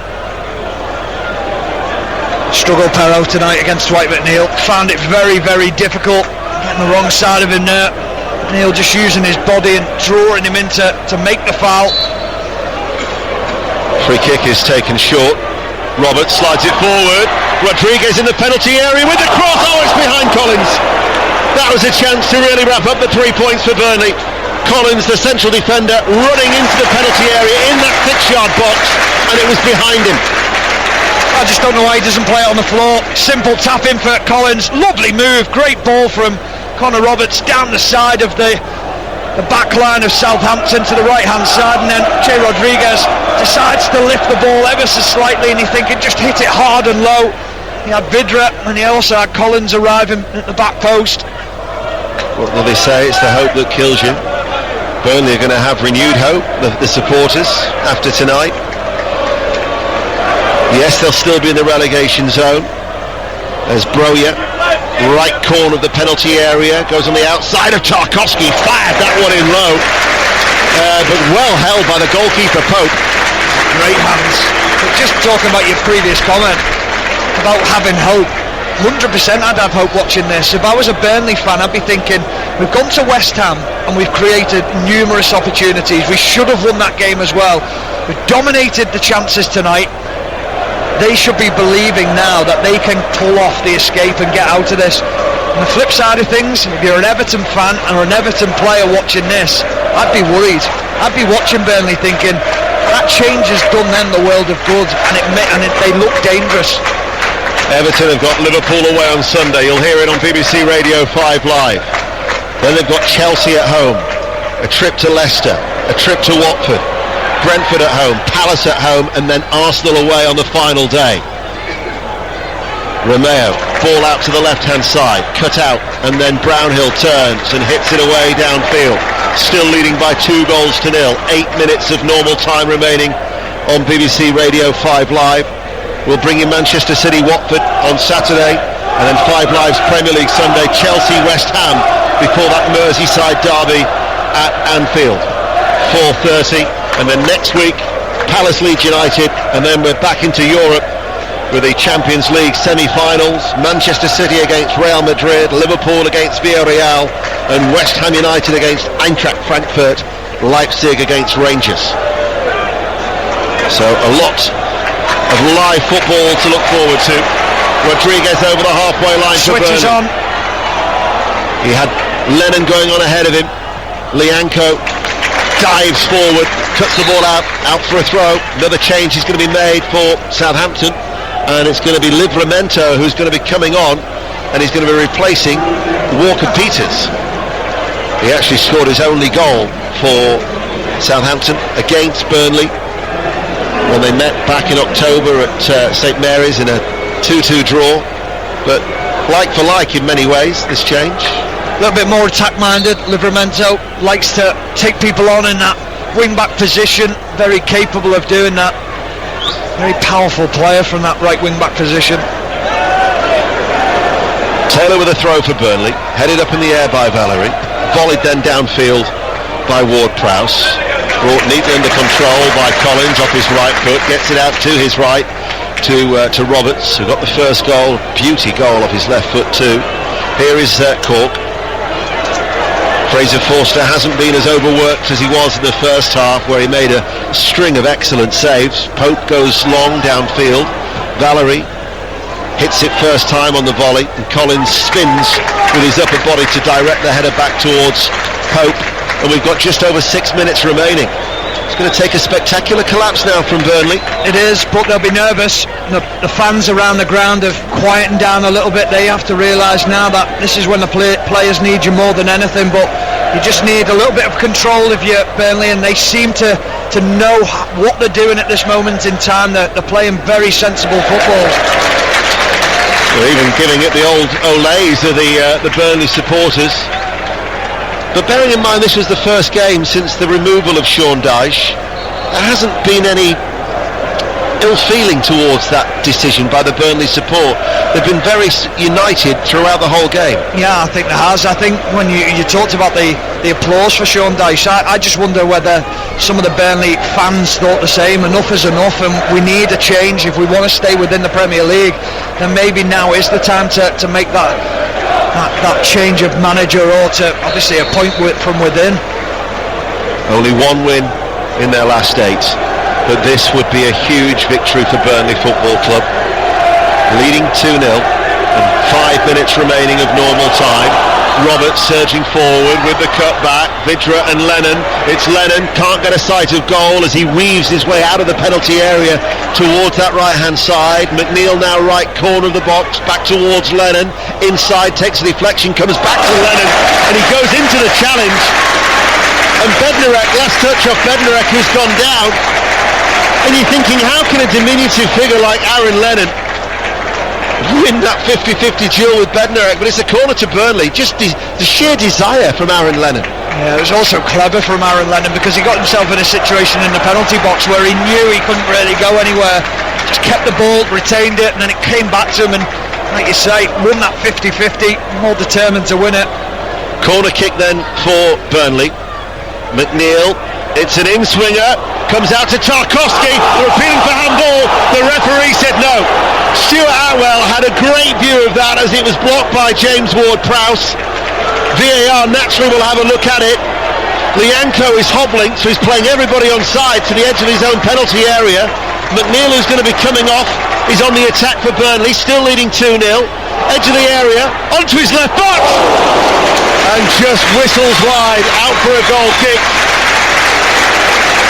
Struggled Perrault tonight against Dwight McNeil, found it very, very difficult, getting the wrong side of him there. Neil just using his body and drawing him in to make the foul. Free kick is taken short. Roberts slides it forward. Rodriguez in the penalty area with the cross. Oh, it's behind Collins. That was a chance to really wrap up the 3 points for Burnley. Collins, the central defender, running into the penalty area in that 6-yard box, and it was behind him. I just don't know why he doesn't play it on the floor. Simple tap in for Collins. Lovely move, great ball from Connor Roberts down the side of the back line of Southampton to the right hand side, and then Che Rodriguez decides to lift the ball ever so slightly, and you think it just hit it hard and low. He had Vidra, and he also had Collins arriving at the back post. What do they say? It's the hope that kills you. Burnley are going to have renewed hope, the supporters, after tonight. Yes, they'll still be in the relegation zone. There's Broja, right corner of the penalty area, goes on the outside of Tarkowski, fired that one in low, but well held by the goalkeeper Pope. Great hands. But just talking about your previous comment about having hope, 100% I'd have hope watching this. If I was a Burnley fan, I'd be thinking, we've gone to West Ham and we've created numerous opportunities. We should have won that game as well. We've dominated the chances tonight. They should be believing now that they can pull off the escape and get out of this. On the flip side of things, if you're an Everton fan or an Everton player watching this, I'd be worried. I'd be watching Burnley thinking, that change has done them the world of good, and they look dangerous. Everton have got Liverpool away on Sunday. You'll hear it on BBC Radio 5 Live. Then they've got Chelsea at home, a trip to Leicester, a trip to Watford, Brentford at home, Palace at home, and then Arsenal away on the final day. Romeo, ball out to the left-hand side, cut out, and then Brownhill turns and hits it away downfield. Still leading by 2-0. 8 minutes of normal time remaining on BBC Radio 5 Live. We'll bring you Manchester City, Watford on Saturday, and then 5 Live's Premier League Sunday, Chelsea, West Ham, before that Merseyside derby at Anfield. 4:30. And then next week, Palace Leeds United, and then we're back into Europe with the Champions League semi-finals, Manchester City against Real Madrid, Liverpool against Villarreal, and West Ham United against Eintracht Frankfurt, Leipzig against Rangers. So a lot of live football to look forward to. Rodriguez over the halfway line for Burnley. Switches on. He had Lennon going on ahead of him. Lianco dives forward, cuts the ball out for a throw. Another change is going to be made for Southampton, and it's going to be Livramento who's going to be coming on, and he's going to be replacing Walker Peters. He actually scored his only goal for Southampton against Burnley when they met back in October at St Mary's in a 2-2 draw. But like for like in many ways, this change. A little bit more attack-minded. Livramento likes to take people on in that wing-back position, very capable of doing that. Very powerful player from that right wing-back position. Taylor with a throw for Burnley, headed up in the air by Valerie, volleyed then downfield by Ward-Prowse, brought neatly under control by Collins off his right foot, gets it out to his right to Roberts, who got the first goal, beauty goal off his left foot too. Here is Cork. Fraser Forster hasn't been as overworked as he was in the first half, where he made a string of excellent saves. Pope goes long downfield. Valerie hits it first time on the volley, and Collins spins with his upper body to direct the header back towards Pope. And we've got just over 6 minutes remaining. It's going to take a spectacular collapse now from Burnley. It is, but they'll be nervous. The fans around the ground have quietened down a little bit. They have to realise now that this is when the players need you more than anything, but you just need a little bit of control if you're Burnley, and they seem to know what they're doing at this moment in time. They're playing very sensible football. They're even giving it the old olays of the Burnley supporters. But bearing in mind this was the first game since the removal of Sean Dyche, there hasn't been any ill feeling towards that decision by the Burnley support. They've been very united throughout the whole game. Yeah, I think there has. I think when you talked about the applause for Sean Dyche, I just wonder whether some of the Burnley fans thought the same. Enough is enough, and we need a change. If we want to stay within the Premier League, then maybe now is the time to make that change of manager, or to obviously appoint from within. Only one win in their last 8, but this would be a huge victory for Burnley Football Club. Leading 2-0 and 5 minutes remaining of normal time. Roberts surging forward with the cut back. Vidra and Lennon. It's Lennon, can't get a sight of goal as he weaves his way out of the penalty area towards that right hand side. McNeil now right corner of the box, back towards Lennon. Inside, takes a deflection, comes back to Lennon, and he goes into the challenge. And Bednarek, last touch off Bednarek, who's gone down. And you're thinking, how can a diminutive figure like Aaron Lennon win that 50-50 duel with Bednarek? But it's a corner to Burnley. Just the sheer desire from Aaron Lennon. Yeah, it was also clever from Aaron Lennon, because he got himself in a situation in the penalty box where he knew he couldn't really go anywhere. Just kept the ball, retained it, and then it came back to him, and like you say, won that 50-50, more determined to win it. Corner kick then for Burnley. McNeil, it's an in-swinger, comes out to Tarkowski, they're appealing for handball, the referee said no. Stuart Atwell had a great view of that as it was blocked by James Ward-Prowse. VAR naturally will have a look at it. Lianco is hobbling, so he's playing everybody on side to the edge of his own penalty area. McNeil, who's going to be coming off, is on the attack for Burnley, still leading 2-0. Edge of the area, onto his left foot, and just whistles wide, out for a goal kick.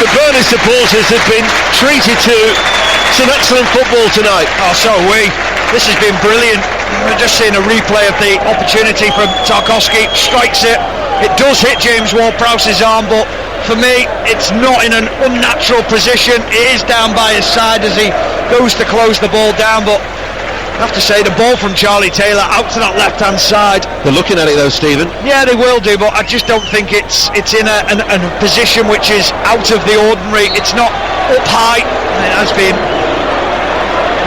The Burnley supporters have been treated to some excellent football tonight. Oh, so are we. This has been brilliant. We're just seeing a replay of the opportunity from Tarkowski, strikes it. It does hit James Ward-Prowse's arm, but for me, it's not in an unnatural position. It is down by his side as he goes to close the ball down, but I have to say, the ball from Charlie Taylor out to that left-hand side. They're looking at it though, Stephen. Yeah, they will do, but I just don't think it's in a position which is out of the ordinary. It's not up high. It has been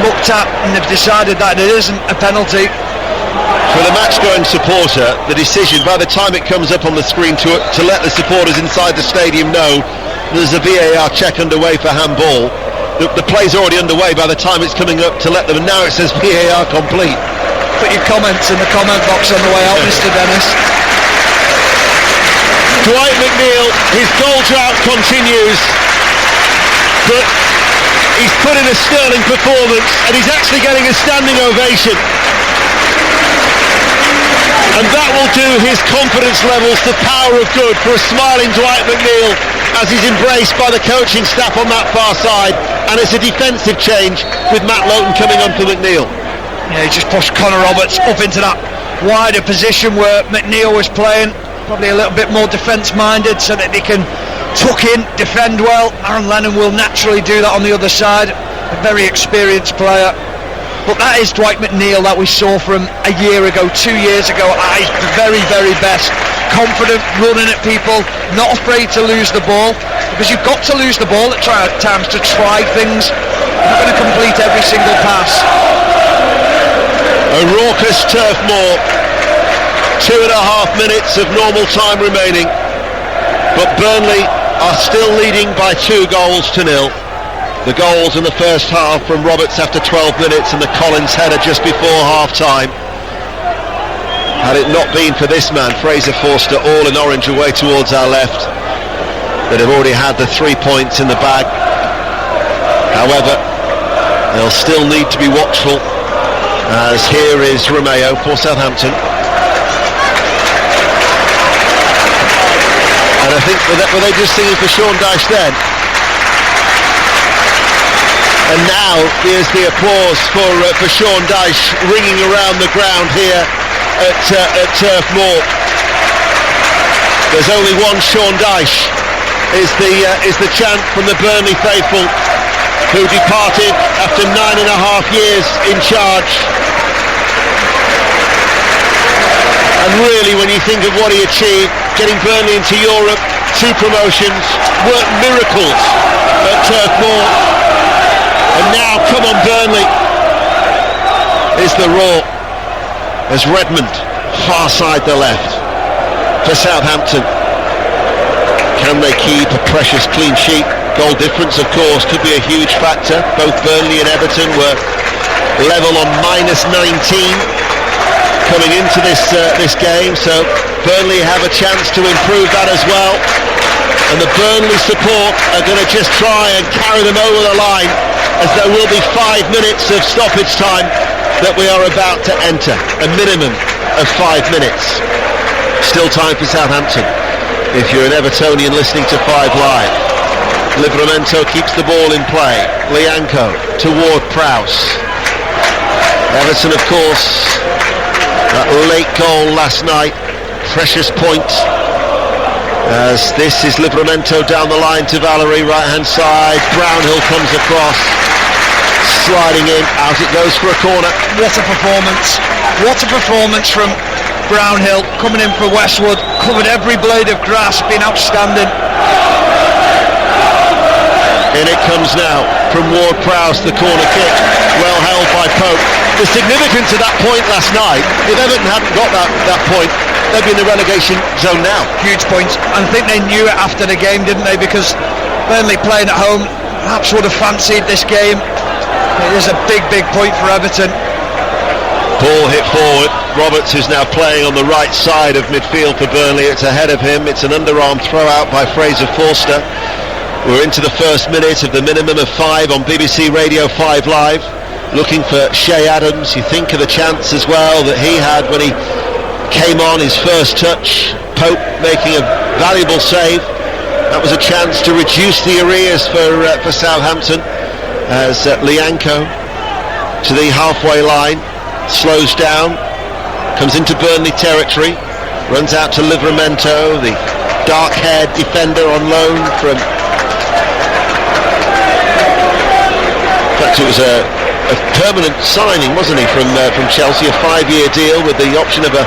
looked at, and they've decided that it isn't a penalty. For the match-going supporter, the decision, by the time it comes up on the screen to let the supporters inside the stadium know there's a VAR check underway for handball, the play's already underway by the time it's coming up to let them, and now it says VAR complete. Put your comments in the comment box on the way out, Mr. Dennis. Dwight McNeil, his goal drought continues, but he's put in a sterling performance, and he's actually getting a standing ovation. And that will do his confidence levels to power of good for a smiling Dwight McNeil as he's embraced by the coaching staff on that far side. And it's a defensive change with Matt Lowton coming on for McNeil. Yeah, he just pushed Connor Roberts up into that wider position where McNeil was playing, probably a little bit more defence minded, so that they can tuck in, defend well. Aaron Lennon will naturally do that on the other side, a very experienced player. But that is Dwight McNeil that we saw from a year ago, 2 years ago, at his very, very best. Confident, running at people, not afraid to lose the ball, because you've got to lose the ball at times to try things. You're not going to complete every single pass. A raucous Turf Moor, 2.5 minutes of normal time remaining, but Burnley are still leading by 2 goals to nil. The goals in the first half from Roberts after 12 minutes and the Collins header just before half-time. Had it not been for this man, Fraser Forster, all in orange away towards our left, that have already had the 3 points in the bag. However, they'll still need to be watchful, as here is Romeo for Southampton. And I think, were they just singing for Sean Dyche then? And now here's the applause for Sean Dyche ringing around the ground here at Turf Moor. There's only one Sean Dyche, is the chant from the Burnley faithful, who departed after 9.5 years in charge. And really, when you think of what he achieved, getting Burnley into Europe, 2 promotions, worked miracles at Turf Moor. And now, come on Burnley, is the roar as Redmond, far side the left, for Southampton. Can they keep a precious clean sheet? Goal difference, of course, could be a huge factor. Both Burnley and Everton were level on -19 coming into this game, so Burnley have a chance to improve that as well. And the Burnley support are going to just try and carry them over the line, as there will be 5 minutes of stoppage time that we are about to enter. A minimum of 5 minutes. Still time for Southampton, if you're an Evertonian listening to 5 Live. Livramento keeps the ball in play. Lianco toward Prowse. Everton, of course, that late goal last night, precious point. As this is Livramento down the line to Valerie, right hand side. Brownhill comes across, sliding in, out it goes for a corner. What a performance! What a performance from Brownhill, coming in for Westwood, covered every blade of grass, been outstanding. In it comes now from Ward-Prowse, the corner kick, well held by Pope. The significance of that point last night, if Everton hadn't got that point, they'd be in the relegation zone now. Huge point. I think they knew it after the game, didn't they? Because Burnley playing at home perhaps would have fancied this game. It is a big point for Everton. Ball hit forward. Roberts is now playing on the right side of midfield for Burnley. It's ahead of him. It's an underarm throw out by Fraser Forster. We're into the first minute of the minimum of 5 on BBC Radio 5 Live. Looking for Shea Adams. You think of the chance as well that he had when he came on, his first touch. Pope making a valuable save. That was a chance to reduce the arrears for Southampton, as Lianco to the halfway line, slows down, comes into Burnley territory, runs out to Livramento, the dark-haired defender on loan from... In fact, it was a permanent signing, wasn't he, from Chelsea, a 5-year deal with the option of a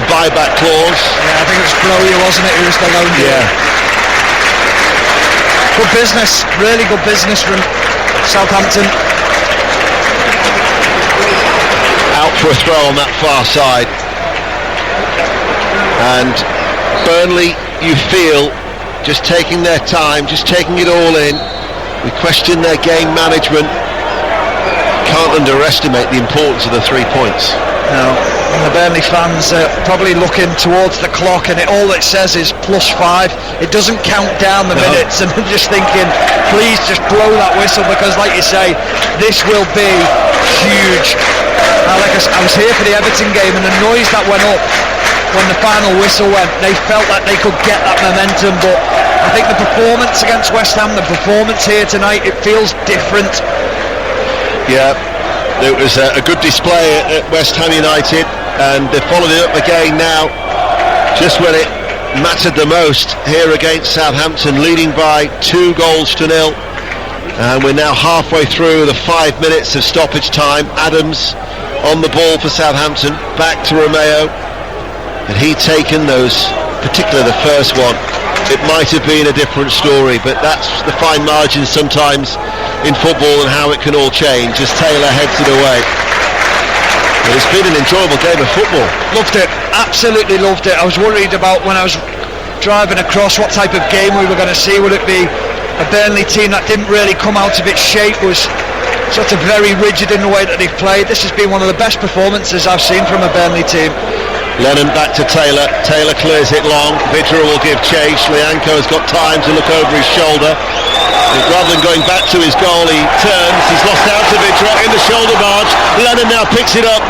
buyback clause. Yeah, I think it was Broya, wasn't it, who was the loan deal? Yeah. Good business, really good business from Southampton. Out for a throw on that far side. And Burnley, you feel, just taking their time, just taking it all in. We question their game management. Can't underestimate the importance of the 3 points. No, and the Burnley fans are probably looking towards the clock, and all it says is +5. It doesn't count down the minutes, and I'm just thinking, please just blow that whistle, because like you say, this will be huge. I was here for the Everton game, and the noise that went up when the final whistle went, they felt like they could get that momentum, but I think the performance against West Ham, the performance here tonight, it feels different. Yeah, it was a good display at West Ham United, and they followed it up again now, just when it mattered the most here against Southampton, leading by 2-0. And we're now halfway through the 5 minutes of stoppage time. Adams on the ball for Southampton, back to Romeo, and he'd taken those, particularly the first one. It might have been a different story, but that's the fine margins sometimes in football and how it can all change as Taylor heads it away. But it's been an enjoyable game of football. Loved it, absolutely loved it. I was worried about when I was driving across what type of game we were going to see. Would it be a Burnley team that didn't really come out of its shape, was sort of very rigid in the way that they've played? This has been one of the best performances I've seen from a Burnley team. Lennon back to Taylor. Taylor clears it long. Vidra will give chase. Lianco's got time to look over his shoulder. And rather than going back to his goal, he turns. He's lost out to Vidra in the shoulder barge. Lennon now picks it up,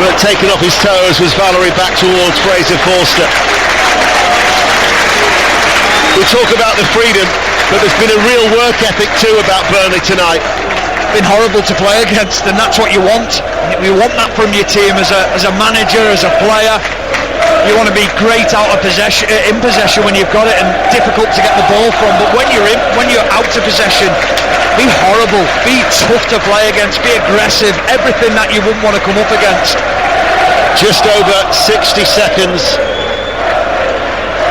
but taken off his toes was Valerie back towards Fraser Forster. We talk about the freedom, but there's been a real work ethic too about Burnley tonight. Been horrible to play against, and that's what you want. You want that from your team as a manager, as a player. You want to be great out of possession, in possession when you've got it, and difficult to get the ball from. But when you're out of possession, be horrible, be tough to play against, be aggressive, everything that you wouldn't want to come up against. Just over 60 seconds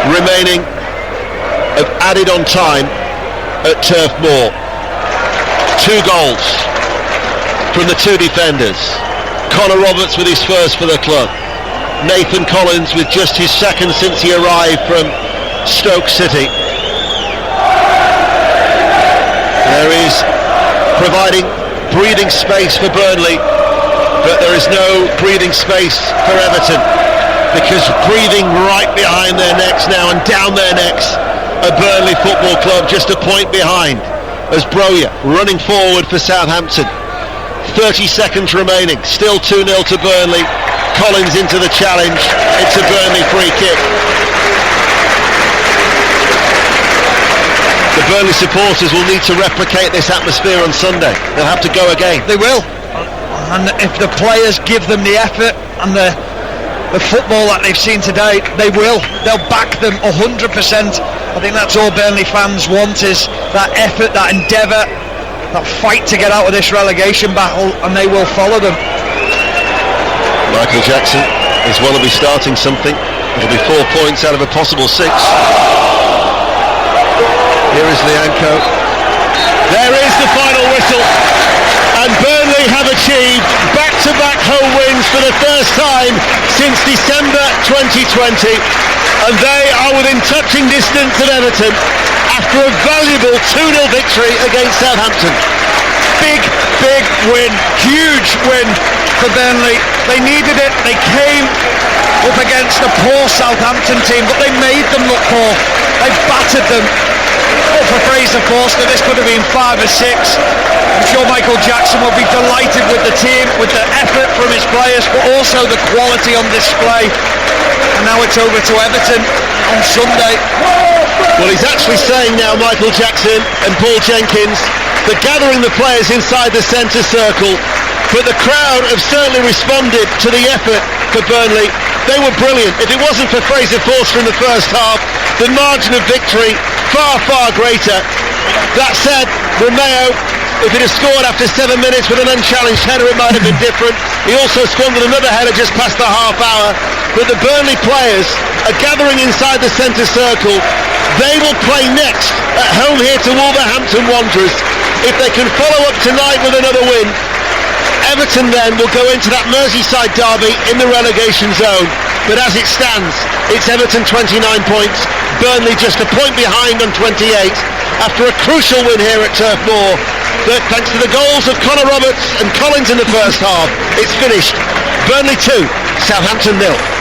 remaining of added on time at Turf Moor. 2 goals from the two defenders. Connor Roberts with his first for the club. Nathan Collins with just his second since he arrived from Stoke City. There is providing breathing space for Burnley, but there is no breathing space for Everton, because breathing right behind their necks now and down their necks are Burnley Football Club, just a point behind, as Broja running forward for Southampton. 30 seconds remaining, still 2-0 to Burnley. Collins into the challenge. It's a Burnley free kick. The Burnley supporters will need to replicate this atmosphere on Sunday. They'll have to go again. They will, and if the players give them the effort and the football that they've seen today, they will. They'll back them 100%. I think that's all Burnley fans want, is that effort, that endeavour, that fight to get out of this relegation battle, and they will follow them. Michael Jackson is well to be starting something. It'll be 4 points out of a possible 6. Here is Lianco. There is the final whistle, and Burnley have achieved back-to-back home wins for the first time since December 2020, and they are within touching distance of Everton after a valuable 2-0 victory against Southampton. Big win, huge win for Burnley. They needed it. They came up against a poor Southampton team, but they made them look poor. They battered them. Oh, for Fraser Forster, this could have been 5 or 6. I'm sure Michael Jackson will be delighted with the team, with the effort from his players, but also the quality on display. And now it's over to Everton on Sunday. Well, he's actually saying now, Michael Jackson and Paul Jenkins, they're gathering the players inside the centre circle, but the crowd have certainly responded to the effort for Burnley. They were brilliant. If it wasn't for Fraser Forster in the first half, the margin of victory far greater. That said, Romeo, if he'd have scored after 7 minutes with an unchallenged header, it might have been different. He also squandered another header just past the half hour. But the Burnley players are gathering inside the centre circle. They will play next at home here to Wolverhampton Wanderers. If they can follow up tonight with another win, Everton then will go into that Merseyside derby in the relegation zone. But as it stands, it's Everton 29 points, Burnley just a point behind on 28 after a crucial win here at Turf Moor. But thanks to the goals of Connor Roberts and Collins in the first half, it's finished. Burnley 2, Southampton 0.